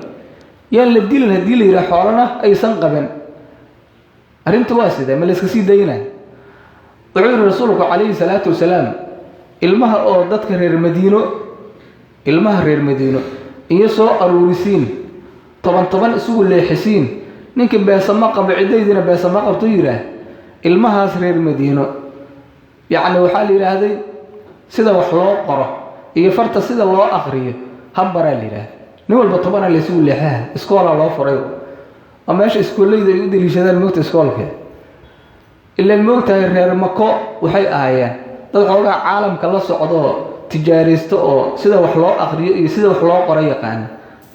يان للديل الهديل إلى حوالنا أي سنقبن أرنت واسدة ملسك سيدينا وعير رسولك عليه الصلاة والسلام المها أو ضدك رير مدينة المها رير مدينة إيسو أرورسين طبعا اسوق اللي حسين نمكن بيسمق بعديدنا بيسمق طيرة المها رير مدينة يعني وحالي هذه سيدا وحلو قرة إيه فرط سيدا الله أخرية هبرا لي نقول بطبعا اللي يسوق اللي حاه اسكولا الله فريو أما إيش اسكول لي يودي لي شذا الموت اسكول كه إلا الموت هير مكو وحي آيان تدخل عالم كلا صعداء تجاريستو سيدا وحلو أخرية سيدا وحلو قرة يقان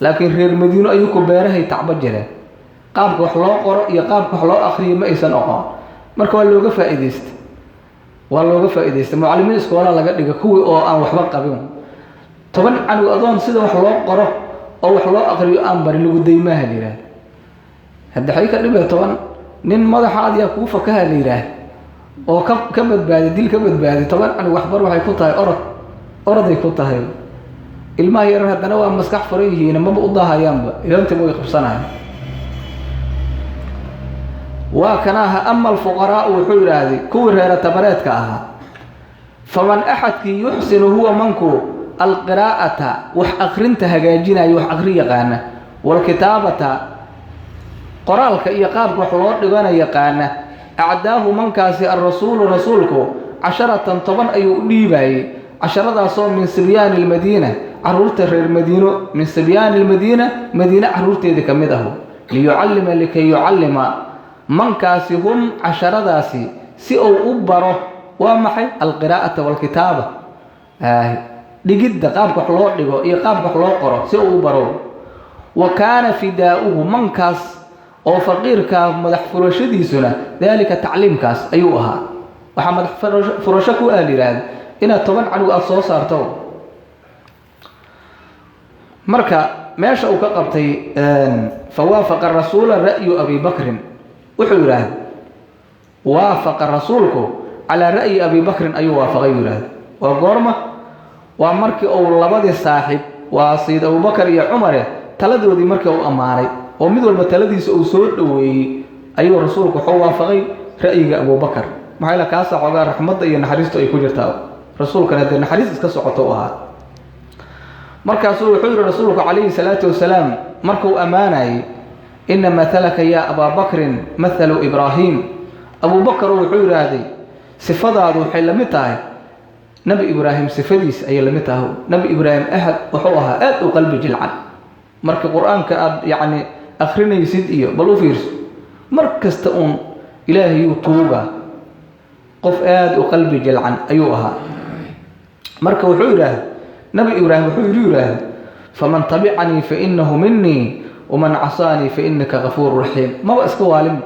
لكن غير مدينة أيوكو بيره يتعبد جره قابك وحلو قرة يقابك وحلو أخرية ما إيسان أقان مركو اللوغة فائديست واللوغة فائديست معلمين اسكولا لقد لقى كوي أو أن وحبا قبيهم طبعا عنو أظن سيدا وحلو قرة أو وحلو أخرية أنبر اللي قد ديماها ليراه هذا حقيقة لبه طبعا نين ماذا حاد يكوفة كها ليراه أو كمد بعد ديل كمد بعد طبعا عنو وحبر وحيكوتها أرض يكوتها الماء يرى هذا نوع مسكح فريه هنا ما بقضاها ينبا إذا أنت مو يخبصنها وكناها أما الفقراء والحور هذه كور هي تبرات كأها فمن أحد يحسن هو منكو القراءة وحقرنتها جاجنا يحقري قانا والكتابة قرالك يقابك وحلوات لغانا يقانا أعداه من كاسي الرسول رسولك 10 طبعا أي أوليباي 10 صوم من سبيان المدينة عرورت المدينة من سبيان المدينة مدينة عرورت ذي كمده ليعلم لكي يعلم من كاسهم 10 داسي سئو أبره ومحي القراءة والكتابة لجد قابك حلوط لغو يقابك حلوط قرأ سئو أبره وكان فداؤه من كاس أو فقير كمدح فرشدي سنة ذلك تعليم كاس أيوها وحمد فرشكو آلي راد إنا طبعا عنو أصوص أرتو مركا ماشا وكقبتي فوافق الرسول رأي أبي بكر وحيراد وافق رسولك على رأي أبي بكر أي وافق يراد وقرمة ومركي أو لبدي الصاحب وصيد أبو بكر يا عمره تلدو دي مركي أو أماري ومدو المتلدي سؤسود أيها رسولك وافق رأي أبو بكر محايلة كاسا عقار رحمة إيا نحريستو أي كجرتاو رسولك نهدي نحريس اسكسو عطوها مركا حضر رسولك عليه الصلاة والسلام مركو أماني إن مثلك يا أبا بكر مثل إبراهيم أبو بكر وحضر هذه صفة هذا حلمتها نبي إبراهيم صفديس أي لمتها نبي إبراهيم أحد وحوها آت وقلب جلعا مركا قرآن كأب يعني أخرين يسيد إيه بلو فيرس مركز تقوم إلهي يطوبة قف آد وقلب جلعا أيوها مركا وحضر نبي إبراهيم وحضر فمن تبعني فإنه مني ومن عصاني فإنك غفور رحيم ما هو اسكوالم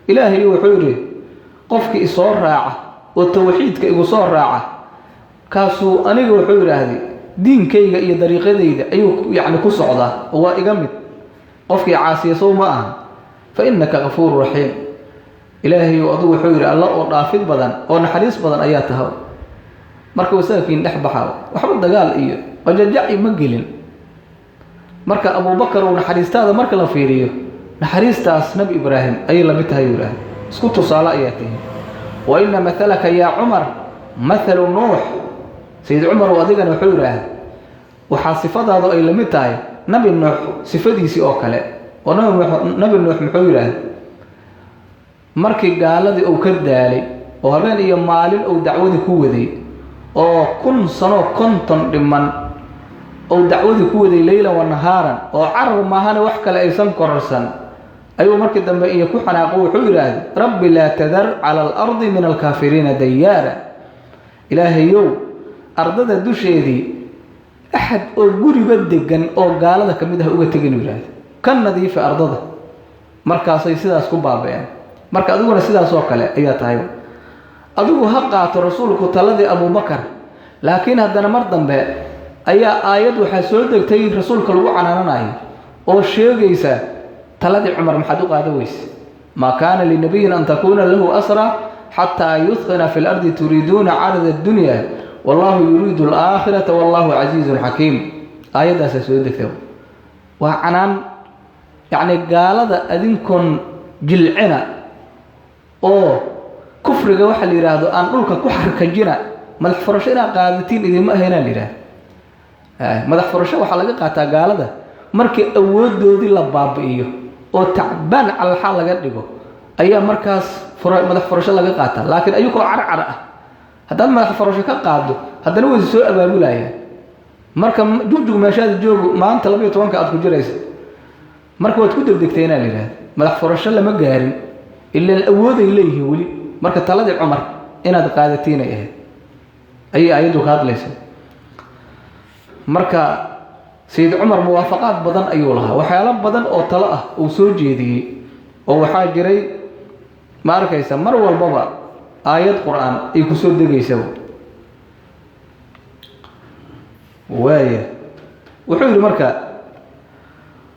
إلهي وحضر قفك إصار راعة والتوحيد كإصار راعة كاسو أنيق وحضر هذه دين كيغا إيا طريقة ديدا أيوك يعني كسعودة هو إقامت قفك عاسي صوماء فإنك غفور رحيم إلهي وأضو حضر الله ورافض بدن ونحريص بدن آياتها marka wasaakiin dhex baxaa waxba dagaal iyo wajajaci ma gelin marka Abu Bakar oo naxariistaada marka la fiiriyo naxariistaas Nabi Ibrahim ay la mid tahay yiraahdo isku tusaale ayatay wa inna mathalaka ya Umar mathalu Nuh Sayyid Umar oo adigana wuxuu yiraahdo waxa sifadaadu ay la mid tahay Nabi Nuh sifadiisi oo kale oo Nabi Nuh muxuu yiraahdo markii gaaladii uu ka daalay oo habeen iyo maalin uu dacwada ku waday oo kun sano konton dhiman oo dacwada ku waday leeyla wa nahaaran oo carab maahana wax kale aysan korsan ayuu markii dambe iyo ku xanaaqo wuxuu yiraahday rabbi la tadar ala al-ardi min al-kaafiriin diyara ilaahayow ardada dusheedii ahad oo guriga degan oo gaalada kamid ah uga tagin yiraahday kan nadiif ardada markaas ay sidaas ku baabeen marka adiguna sidaas oo kale ayaa tahay adigu ha qaato rasuulku taladii Abu Bakar laakiin haddana mar dambe ayaa aayad waxaa soo degtay rasuulka lagu canaananayo oo sheegaysa taladii cumar maxaad u qaada weyse maa kaana linabiyin an takuuna lahu asra xataa yudqina fi lardi turiiduuna carada addunya wallahu yuriidu alaakhirata wallahu casiizun xakiim aayaddaasaa soo degtay waa canaan yacni gaalada adinkoon jilcina oo kufriga waxa la yidhaahdo aan dhulka ku xarkajina madax furasho inaad qaadatiin idinma ahaynaa la yidhaahda madax furasho waxaa laga qaataa gaalada markii awooddoodii la baabi'iyo oo tacbaan calxaa laga dhigo ayaa markaas madax furasho laga qaataa laakiin ayagoo carcar ah haddaad madax furasho ka qaado haddana way soo abaabulayaan marka jugjug meeshaada joogo maanta 12 aad ku jiraysa marka waad ku degdegteenaa la yidhaahda madax furasho lama gaarin ilaa awooday leeyihiin weli marka taladii cumar inaad qaadatiin ay ahayd ayay aayaddu ka hadlaysa marka sayid cumar muwaafaqaad badan ayuu lahaa waxyaalo badan oo talo ah uu soo jeediyey oo waxaa jiray ma arkaysa mar walbaba aayad qur'aan ay ku soo degaysa waaya wuxuu yidhi marka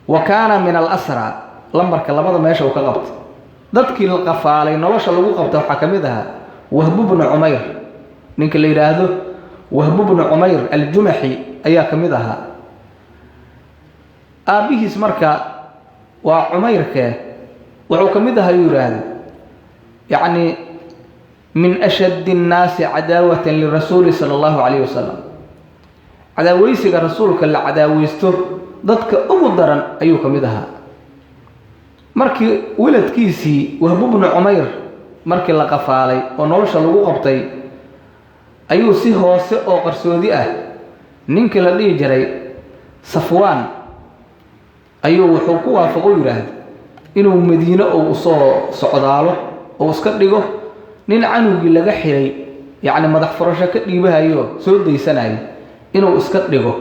wa kaana min alasra lambarka labada meesha uu ka qabtay dadkii la qafaalay nolosha lagu qabta waxaa ka mid ahaa wahbu bnu cumayr ninka la yidhaahdo wahbu bnu cumayr aljumaxi ayaa ka mid ahaa aabbihiis marka waa cumayrkee wuxuu ka mid ahaa yuu yidhaahdo yacni min ashaddi annaasi cadaawatan lirasuuli sala allahu calayhi wasalam cadaaweysiga rasuulka la cadaaweysto dadka ugu daran ayuu ka mid ahaa markii wiladkiisii wahbu bnu cumayr markii la qafaalay oo nolosha lagu qabtay ayuu si hoose oo qarsoodi ah ninkii la dhihi jiray safwaan ayuu wuxuu ku waafaqo yidhaahda inuu madiine uu usoo socdaalo oo iska dhigo nin canugii laga xiray yacni madax furasho ka dhiibahayo soo daysanayo inuu iska dhigo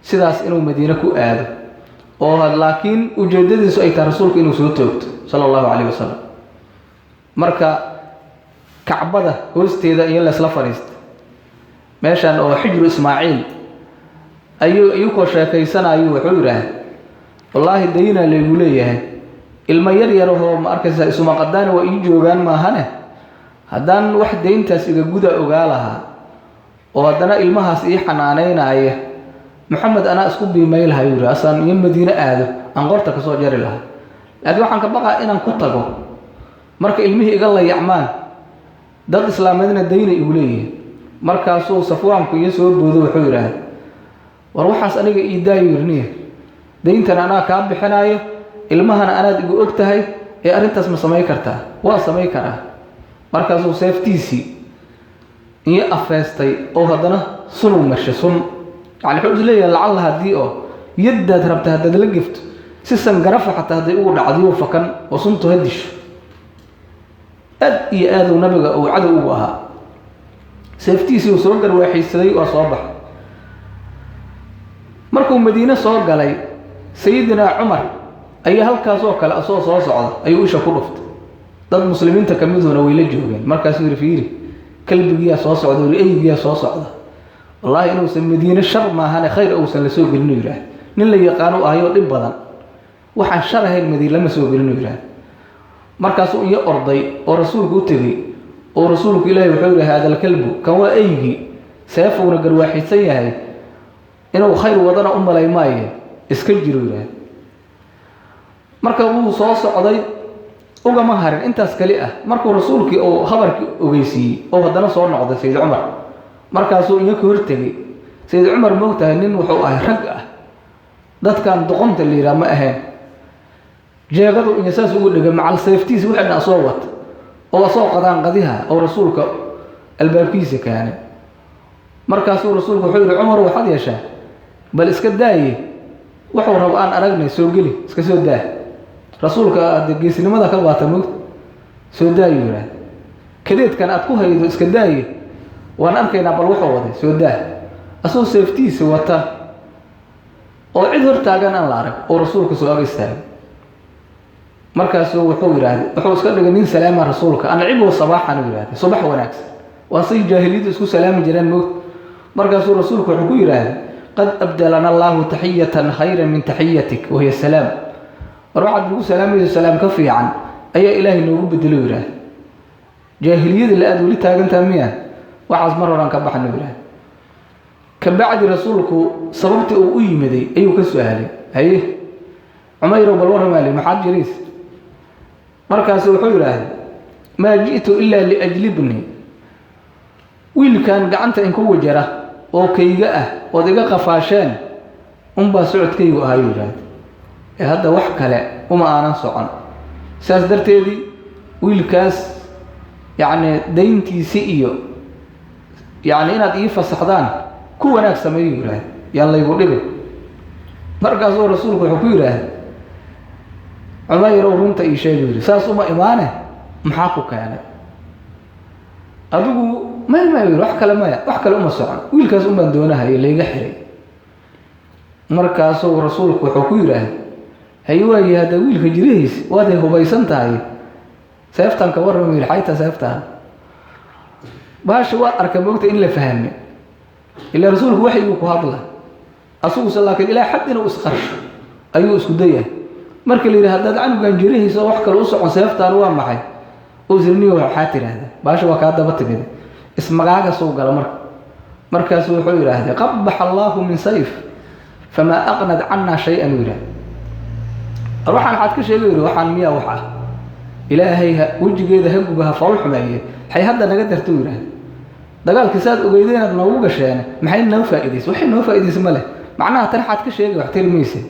sidaas inuu madiine ku aado oo laakiin ujeedadiisu ay tahay rasuulku inuu soo toogto sala allahu calayhi wasalam marka kacbada hoosteeda iyo la isla fadhiista meeshan oo xijru ismaaciil ayuu sheekaysanayo wuxuu yidhaahda wallaahi daynaa laygu leeyahay ilmo yar yarahoo ma arkaysa isuma qadaana waa ii joogaan maahane haddaan wax dayntaas iga guda ogaa lahaa oo haddana ilmahaas ii xanaanaynaya maxamed anaa isku biimay lahaa yuu yidhi asaan iyo madiine aado aan qorta ka soo jari lahaa laakiin waxaan ka baqaa inaan ku tago marka ilmihii iga layacmaan dad islaameedna dayna igu leeyihin markaasuu safwaanku iyo soo boodo wuxuu yidhaahda war waxaas aniga ii daayo yirniya dayntana anaa kaa bixinaayo ilmahana anaad igu og tahay ee arrintaas ma samayn kartaa waa samayn karaa markaasuu seeftiisii iyo afeestay oo haddana sunuu marshay sun يعني حوز ليه لعل هدي يد ربته هذا لقفت سيسن جرفة حتى هذا يقول عديو فكان وصمت هدش أد ونبغى أو عدو وها سيفتيسي وصوجر واحد سري وصابح مركو مدينة صار علي سيدنا عمر أي هالكاسوك على أساس صعد أي وش خلفت ضد المسلمين تكملوا نويلجوا مركز يرفيري كلب جيا صعد ولا أي جيا صعد والله إنه سن مدينة شر ما هنا خير أو سن لسوق النيرة نلا يقانو أيوة إبدا وحن شر هاي المدينة لما سوق النيرة مركز يا أرضي ورسول قتلي ورسولك إلهي وحول هذا الكلب كوا أيجي سيف ونقر واحد سيهاي إنه خير وضنا لا ماي اسكجروا مركز هو صاص عضي وجا مهر أنت اسكلئة مركز رسولك أو خبرك أوجيسي أو هذا صار نعض سيد عمر markaasuu iyaku hortegay sayid cumar moogtahay nin wuxuu ahay rag ah dadkan doqonta la yidhaha ma ahayn jeegadu in saas ugu dhigay macal sayftiisa wixina soo wata oo soo qadaan qadiha oo rasuulka albaabkiisa kaanay markaasuu rasuulku wuxuu yiri cumar waxaad yeeshaa bal iska daaye wuxuu rabo aan aragnay soo geli iska soo daa rasuulka geesinimada ka baata moogta soo daayo kadeedkan aad ku haydo iska daaye waan arkayna bal wuxuu waday soo daa asoo safetiisa wata oo cid hor taagan aan la arag oo rasuulku soo agaystaay markaasuu wuxuu yiraahday wuxuu iska dhigay nin salaama rasuulka ana cibo sabaxan yiraahday subax wanaagsan waa say jaahiliyadu isku salaami jireen moog markaasuu rasuulku wuxuu ku yidhaahday qad abdalana allahu taxiyatan khayran min taxiyatik wahiya salaam war waxaad nagu salaamayso salaam ka fiican ayaa ilaahay noogu bedelo yidhaahday jaahiliyada la aad weli taagantaa miya waxaas mar horan ka baxno yidhaahday kabacdi rasuulku sababtii uu u yimiday ayuu ka su'aalay haye cumayrow bal warramaali maxaad jiriis markaasu wuxuu yidhaahday maa ji'tu ilaa liajlibni wiilkan gacanta in ku wajara oo kayga ah ood iga qafaasheen unbaa socodkaygu ahaayuu yidhaahday ee hadda wax kale uma aanan socon saas darteedii wiilkaas yacni dayntiisi iyo yacni inaad ii fasaxdaan ku wanaag sameeyuu yidhaahday yaan laygu dhibin markaasuu rasuulku wuxuu ku yidhaahday cumayrow runta ii sheegu yidhi saas uma imaane maxaa ku keenay adigu maya yidhi wax kale maya wax kale uma socon wiilkaas umbaan doonahayo layga xiray markaasuu rasuulku wuxuu ku yidhaahday haye waaye hadda wiilka jirihiis waaday hubaysan tahay seeftaan ka warrama yidhi xayta seeftaan baasha waa arka moogta in la fahme ilaa rasuulku waxyiguu ku hadla asuguse laakiin ilaa xad inuu isqarsho ayuu isku dayahay marka la yidhi haddaad canugan jirihiisa wax kale u socon seeftaan waa maxay usirniyo waxaa tidhaahdaa baasha waa kaa daba timid ismagaaga soo gala markaasuu wuxuu yidhaahday qabbaxa allaahu min sayf famaa aqnad cannaa shay-an uu yidhahday waxaan waxaad ka sheegay yidhi waxaan miyaa wax ah ilaahay wejigeeda ha guba ha fawl xumeeye waxay hadda naga darta u yidhaahday dagaalkii saad ogeyday inaad noogu gasheene maxay noo faa'iidaysa waxay noo faa'iidaysa ma leh macnaha tan waxaad ka sheegay wax tiri mayse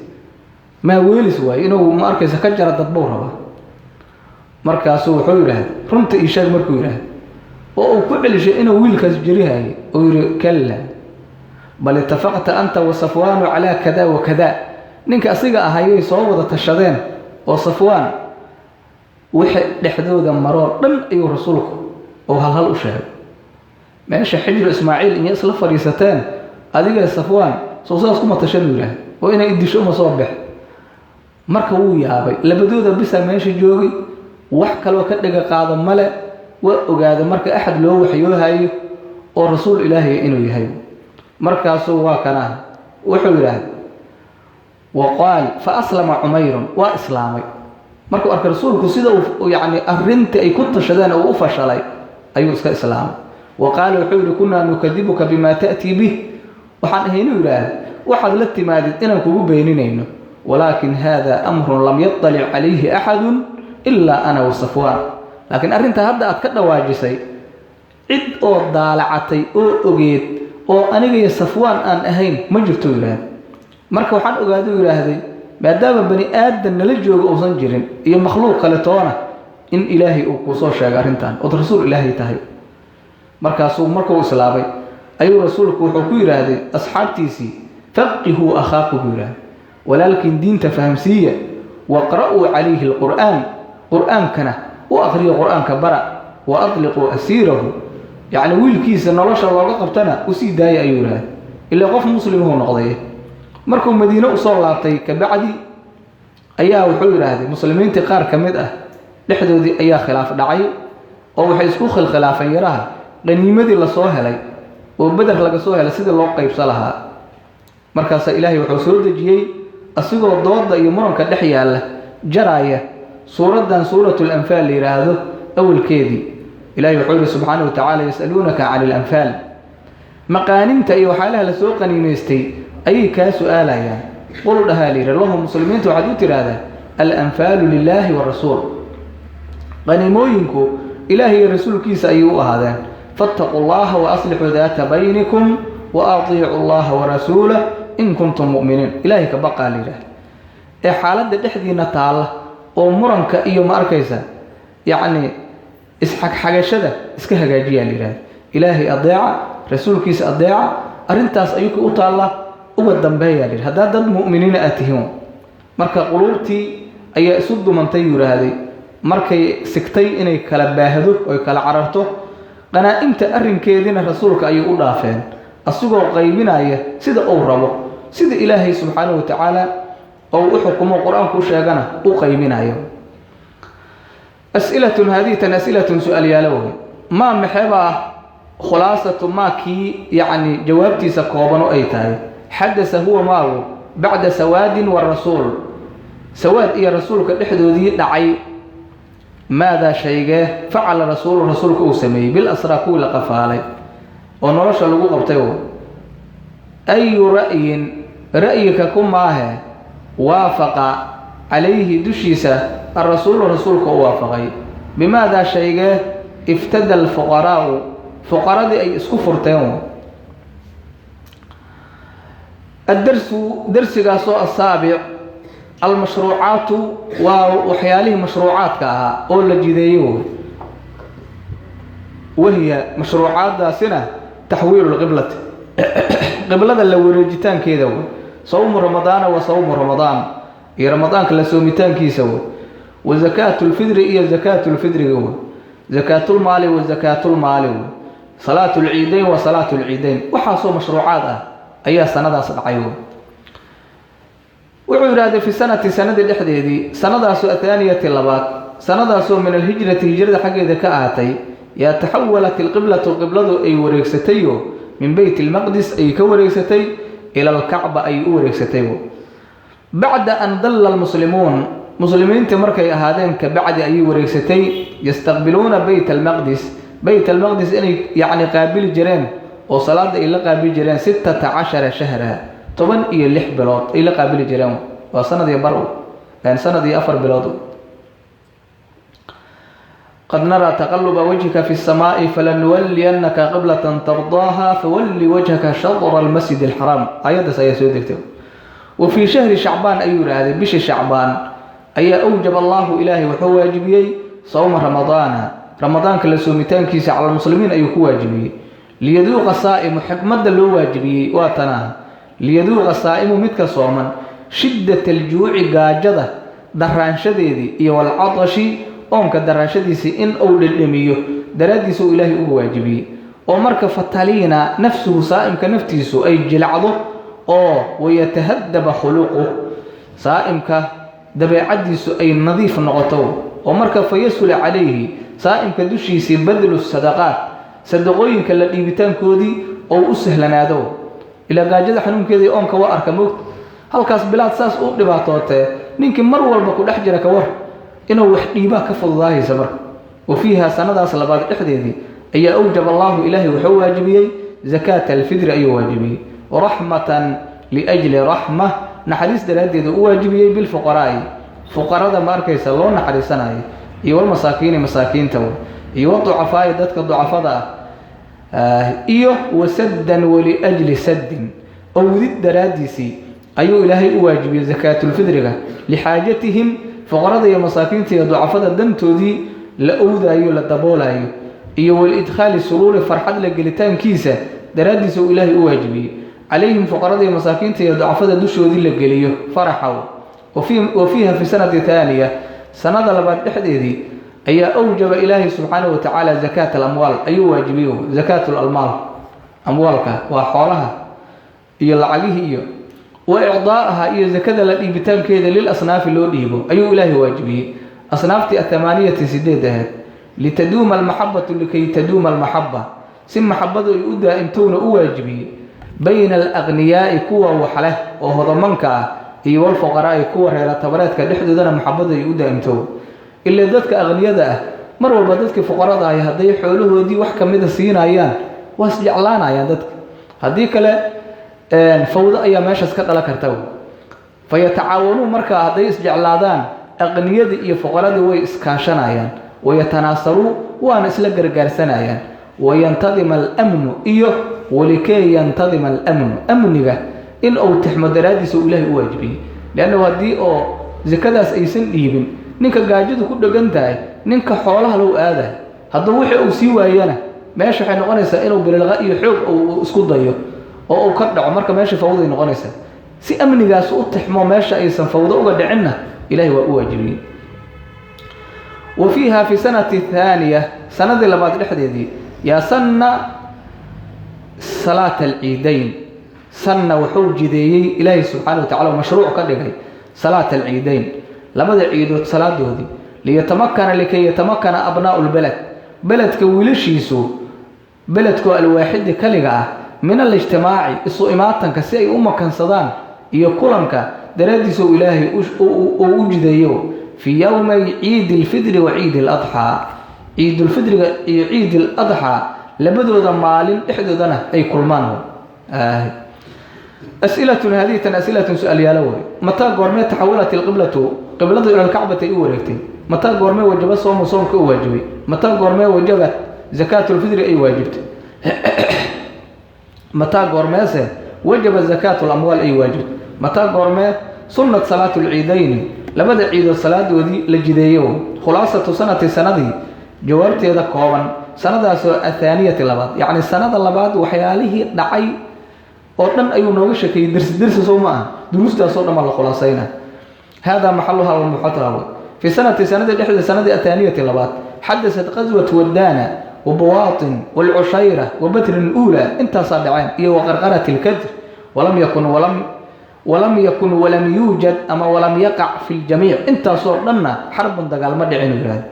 maa weelis waaye inuu ma arkaysa ka jara dadbow rabaa markaasuu wuxuu yidhaahday runta ii sheeg markuu yidhaahday oo uu ku celishay inuu wiilkaas jirihaayay uu yidhi kalla bal itafaqta anta wa safwaanu calaa kada wa kada ninka asiga ahayay soo wada tashadeen oo safwaan wixii dhexdooda maroo dhan ayuu rasuulku oo halhal u sheegay meesha xijru ismaaciil inay isla fadhiisateen adiga safwaan soo saas kuma tashan uu yidhaahday oo inay idisho uma soo bax marka wuu yaabay labadooda bisa meesha joogay wax kaloo ka dhiga qaado male waa ogaada marka axad loo waxyoohayo oo rasuul ilaahay inuu yahay markaasuu waa kana wuxuu yidhaahday waqaal fa aslama cumayrun waa islaamay markuu arkay rasuulku sida uu yacni arrintii ay ku tashadeen oo u fashalay ayuu iska islaamay waqaala wuxuu yidhi kunaa nukadibuka bimaa ta'tii bih waxaan ahaynuu yidhaahday waxaad la timaadid inaan kugu beeninayno walaakin hada amrun lam yaطalic calayhi axadun ilaa ana wa safwaan laakiin arrintaa hadda aad ka dhawaajisay cid oo daalacatay oo ogeed oo aniga iyo safwaan aan ahayn ma jirto yidhaahday marka waxaan ogaadu yidhaahday maadaama bani aadan nala jooga uusan jirin iyo makhluuq kale toona in ilaahay uu kuu soo sheegay arrintan ood rasuul ilaahay tahay markaasuu markuu islaamay ayuu rasuulku wuxuu ku yidhaahday asxaabtiisii faqihuu akhaaku buu yidhaahday walaalkiin diinta fahamsiiya waqra'uu calayhi alqur'aan qur'aankana u akhriyo qur'aanka bara wa adliquu asiirahu yacni wiilkiisa nolosha looga qabtana u sii daaya ayuu yidhaahday ilaa qof muslimuu noqday markuu madiine u soo laabtay kabacdi ayaa wuxuu yidhaahday muslimiintii qaar ka mid ah dhexdoodii ayaa khilaaf dhacay oo waxay isku khilkhilaafeen yaraha qaniimadii lasoo helay oo beder laga soo helay sidii loo qaybsan lahaa markaasaa ilaahay wuxuu soo dejiyey asigoo dooda iyo muranka dhex yaalla jaraaya suuraddan suuratul anfaal la yidhaahdo awalkeedii ilaahay wuxuu yidhi subxaanahu wa tacaala yas'aluunaka cani alanfaal maqaaninta iyo waxyaalaha la soo qaniimaystay ayay kaa su-aalayaan qul dhahaa layidhi lahum muslimiinta waxaad u tidhaahdaa alanfaalu lilaahi warasuul qaniimooyinku ilaahay iyo rasuulkiisa ayay u ahaadeen fattaquu allaha wa aslixuu daata baynikum wa atiicu allaha warasuulah in kuntum mu'miniin ilaahay ka baqaa la yidhaahda ee xaaladda dhexdiina taalla oo muranka iyo ma arkaysa yacni isxagxagashada iska hagaajiyaa la yidhahda ilaahay adeeca rasuulkiisa adeeca arrintaas ayuu u taalla uga dambeeyaa la yidhi haddaad dad mu'miniina aad tihiin marka quluubtii ayaa isu dumantay yidhaahday markay sigtay inay kala baahdo oy kala cararto qanaa'imta arrinkeediina rasuulka ayay u dhaafeen asigoo qaybinaya sida uu rabo sida ilaahay subxaanahu wa tacaala oo u xukumo qur-aanku u sheegana u qaybinayo as'ilatun haadihi tan as'ilatun su-aal yaalo wey maa maxeeba ah خلاصة ما كي يعني جوابتي سكوبا أيتاي حدث هو ماله بعد سواد والرسول سواد إيه رسولك الحدودي دعي ماذا شيء فعل رسولك أوسمي بالأسراكو لقفالي ونرش لغو قبطيو أي رأيك كم معه وافق عليه دشيسة الرسول رسولك وافقي بماذا شيء افتدى الفقراء فقراء أي اسكفرتهم درس قاسو السابع المشروعات وحياله مشروعات كها أول الجديون وهي مشروعات سنة تحويل القبلة قبلة اللي ورجتان كذا صوم رمضان وصوم رمضان يا رمضان كلا سومتان كيسوا وزكاة الفطر هي زكاة الفطر هو زكاة المال وزكاة المال صلاة العيدين وصلاة العيدين وحاصوا مشروعات أي سنة صدعيون وعراد في سنة الإحدادي سنة الثانية اللبات سنة من الهجرة حق ذكاءاتي يا تحولت القبلة أي وريكستيو من بيت المقدس أي كوريكستي إلى الكعبة أي وريكستيو بعد أن ضل المسلمون مسلمين تمركي هذين كبعد أي وريكستي يستقبلون بيت المقدس يعني قابل جيران وصلاة إلى قابل جيران 16 شهرا طبعا إيه اللح بلاد إلى قابل جيران وسنة يبرو يعني سنة يأفر بلاده قد نرى تقلب وجهك في السماء فلنولينك قبلة ترضاها فولي وجهك شطر المسجد الحرام آيات سيسودك. وفي شهر شعبان أيور هذا بش شعبان أي أوجب الله إلهي وحو واجبي صوم رمضان كلا سومتان كيس على المسلمين أيكو واجبي ليذوق الصائم حكمة لو واجبي واتناه ليذوق الصائم متك صوما شدة الجوع قاجدة دران شديدي والعطش أمك دران شديسي إن أول الدميو دراديس إلهي هو واجبي ومرك فتالينا نفسه صائم كنفتيسو أي جلعضه ويتهدب خلقه صائم كدبعديسو أي نظيف نغطوه ومرك فيسول عليه صائم كدوشيسي بدل الصدقات صدقوين كالذي بتان كودي أو أسهل نادو إلى قاجدة حنون كذي أمك وأرك موت halkaas bilaad saas u dhibaatootay ninki mar walba ku dhex jira ka war inuu wax dhiiba ka fududaayay marka وفيها سنadaas labaad dhexdeedii ayaa awjab Allah ilaahi wuxuu waajibiyay zakat al-fitr ay waajibiyay rahmatan li ajli rahmah naxariis daraadeed uu waajibiyay bil fuqarada markaysa loo naxariisanayo iyo wal masaakiinta iyo ducafaa dadka ducafada iyo wasaddan wali ajli saddin aw did daraadiisi أيو إلهي أواجب زكاة الفطر لحاجتهم فقرض يا مساكين ضعفاء الدمتو دي لأوذا أيو للدبول أيو والإدخال السرور فرحد لقلتان كيسة درادس إلهي أواجب عليهم فقرض يا مساكين ضعفاء الدشو دي لقليه فرحوا وفيها في سنة ثانية سنة لبعد إحدى أي أوجب إلهي سبحانه وتعالى زكاة الأموال أيو واجبيه زكاة الأموال أموالك وحولها إيا العليه إيا وإعضاءها إذا كذا الإبتان كذا للأصناف اللي وديبه أي إلهي واجبه أصنافتي الثمانية سديدها لتدوم المحبة لكي تدوم المحبة سم محبة يؤدى إنتون واجبه بين الأغنياء كوة وحله وهو ضمنك هي والفقراء كوة هي تبرات كدحد ذنا محبة يؤدى إنتون إلا ذاتك أغنياء ده مرة بدتك فقراء ده هذي حوله دي وحكة مدى سينا أيان واسجعلان أيان ذاتك هذيك لا فوضى أي ماشى سكت على كرتو فيتعاونون مركا هذي إسجعلادان أغنياء دي فقراء دي ويسكاشان أيان ويتناصروا ونسل جرجرسان أيان وينتظم الأمن ولكي ينتظم الأمن أمنه إن أو تحمد رادس إلهي واجبي لأنه هذي زكداس أيسن إيبن نينك جاجد كل جنتاي نينك حولها لو آذى هذا وحي أو سوى أيانا ماشي حين غنيسة إنه بالغاء يحوق أو اسكت ضيق أو كرد عمرك ماشي فوضى إنه غنيسة سي أمني جاس أطحمه ماشي أيسن فوضى وقد عنا إلهي واجبي وفيها في سنة الثانية سنة اللي بعد الحديث يا سنة صلاة العيدين سنة وحوج ذي إلهي سبحانه وتعالى مشروع كذلك صلاة العيدين لما العيد صلاة هذه لكي يتمكن أبناء البلد بلد كولش يسوع beledkoo alwaaxidi kaliga ah min alijtimaaci isu imaatanka si ay u makansadaan iyo kulanka daraadiisa uu ilaahay u jideeyo fii yowmay ciidi alfidri wa ciidi aladxaa ciidulfidriga iyo ciidi aladxaa labadooda maalin dhexdoodana ay kulmaan أسئلة هذه أسئلة سؤال يالوي متى قرمي تحولت القبلة قبلة إلى الكعبة وركتي متى قرمي وجب الصوم وصوم كواجبي متى قرمي وجبت زكاة الفطر أي واجبت متى قرمي وجب زكاة الأموال أي واجب متى قرمي سنة صلاة العيدين لبدأ عيد الصلاة ودي لجديو خلاصة سنة دي جوابت هذا قوما سنة الثانية لبعض يعني السنة اللبعض وحياله دعي ودن أيو نوغش كي درس سوما دروس تاسونا ما خلاصينا هذا محلها والمحطة في سنة إحدى السنة الثانية لبعض حدثت غزوة ودانا وبواطن والعشيرة وبتر الأولى انت صادعين هي وغرغرة الكدر ولم يوجد أما ولم يقع في الجميع انت صورنا حرب دقال مدعين الجهاد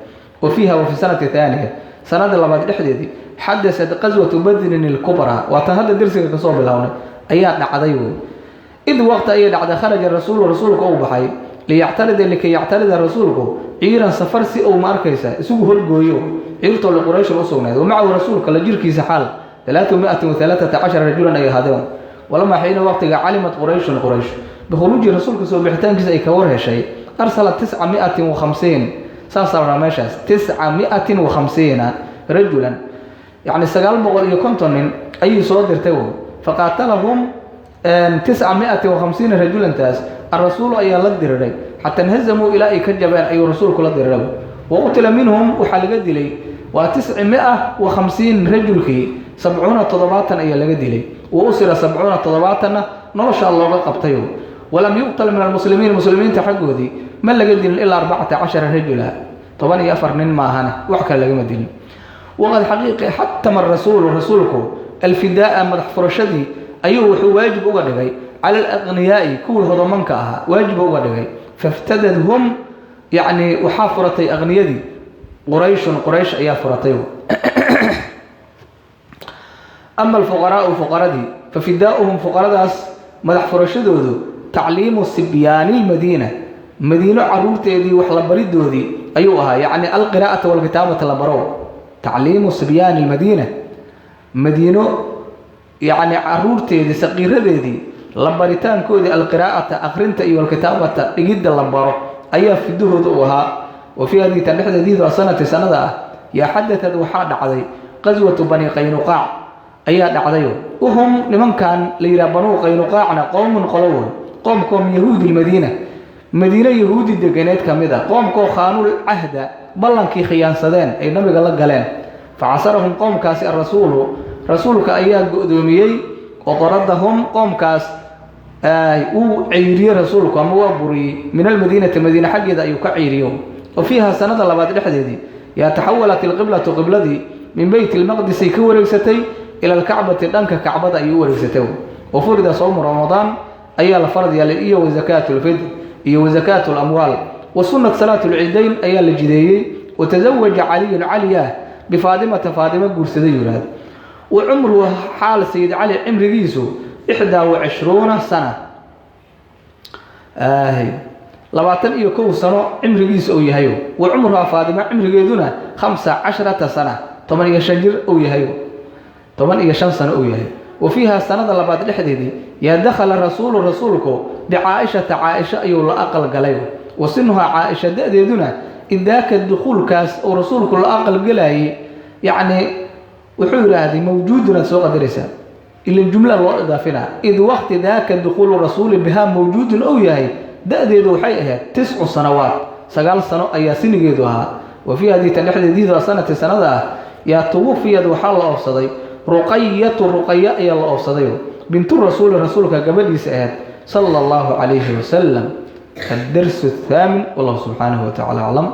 وفيها وفي سنة الثانية سنة لبعض إحدى دي حدثت غزوة بدر الكبرى وتهدى درسك كصوب الهون أيات نعضيه إذ وقت أيات نعض خرج الرسول ورسولك أو بحي لكي يعترض رسولك عيرا سفرسي أو ماركيسا سوقه القويو عيرته لقريش الأصوغناد ومعه رسولك لجيركي سحال 313 رجلا أي هذون ولما حين وقت علمت قريش بخروج رسولك سوى بحتان كيس أي كورها شيء أرسلت 950 ساسر رماشاس 950 رجلا يعني سقال بقول يكونتن أي صادر تو فقاتلهم 950 رجلا تاس الرسول أي لدر ري حتى انهزموا إلى أي كجبان أي رسول لدر ري وقتل منهم وحلقت لي و950 رجل كي 70 طلبات أي لقد لي وأسر 70 طلبات ما شاء الله قبطيهم ولم يقتل من المسلمين تحقوا دي ما لقد إلا 14 رجلا طبعا يفرنين ما هنا وحكى لقد دي وقد حقيقي حتى من رسولكم الفداء مدح فرشدي أيوه واجب أقدغي على الأغنياء كل هضمنك واجب أقدغي فافتددهم يعني وحافرتي أغنيدي قريش أيا فرتيو أما الفقراء دي ففداؤهم فقراء داس مدح فرشدو تعليم السبيان مدينة عرورتي دي وحلبريدو دي أيوها يعني القراءة والكتابة لبرو تعليم السبيان مدينة يعني عرورتي دي سقيرة دي لبريتان كودي القراءة أخرنت أيها الكتابة جدا لبرو أيها في الدهوها وفي هذه تنحدة دي سنة يا حدثت وحاد علي غزوة بني قينقاع أيها دعضيو وهم لمن كان ليرى بنو قينقاعنا قوم يهود المدينة مدينة يهودي دقينات كامدة قوم خانوا العهد بلنكي خيان سدين أي نبي قال قالين فعصرهم قوم كاس رسولك أيها قدوميي وطردهم قوم كاس عيري رسولك وموابري من المدينة حق إذا يكعيريهم وفيها سنة لبعض الحديدي يتحولت القبلة دي من بيت المقدس كوركستي إلى الكعبة دنك كعبة أي وركستو وفرض صوم رمضان أي الفرض يلي وزكاة الفطر وزكاة الأموال وسنة صلاة العيدين أي الجديد وتزوج علي بفاطمة قرسدي يراد وعمره حال سيد علي عمر جيسو 21 سنة لبعتن كو سنة عمر جيسو أو يهيو وعمرها فاطمة عمر جيدنا 15 سنة 8 شجر أو يهيو 8 سنة أو يهيو وفيها سنة لبعض الحديدي يا دخل رسولك بعائشة أيو لأقل قليو وسنها عائشة ديدنا إذ ذاك الدخول كاس أو رسولك لأقل قلي يعني وحول هذه موجودنا سوق درسة إلا الجملة الإضافية إذ وقت ذاك الدخول الرسول بها موجود أو يهي ديدو حيئها 9 سنوات سقال سنة أي سنة جيدوها وفي هذه الحديدي سنة يا توفيت وحال أفصدي رقية أي الله أفصديه بنت رسولك قبل يسأل صلى الله عليه وسلم الدرس الثامن والله سبحانه وتعالى أعلم.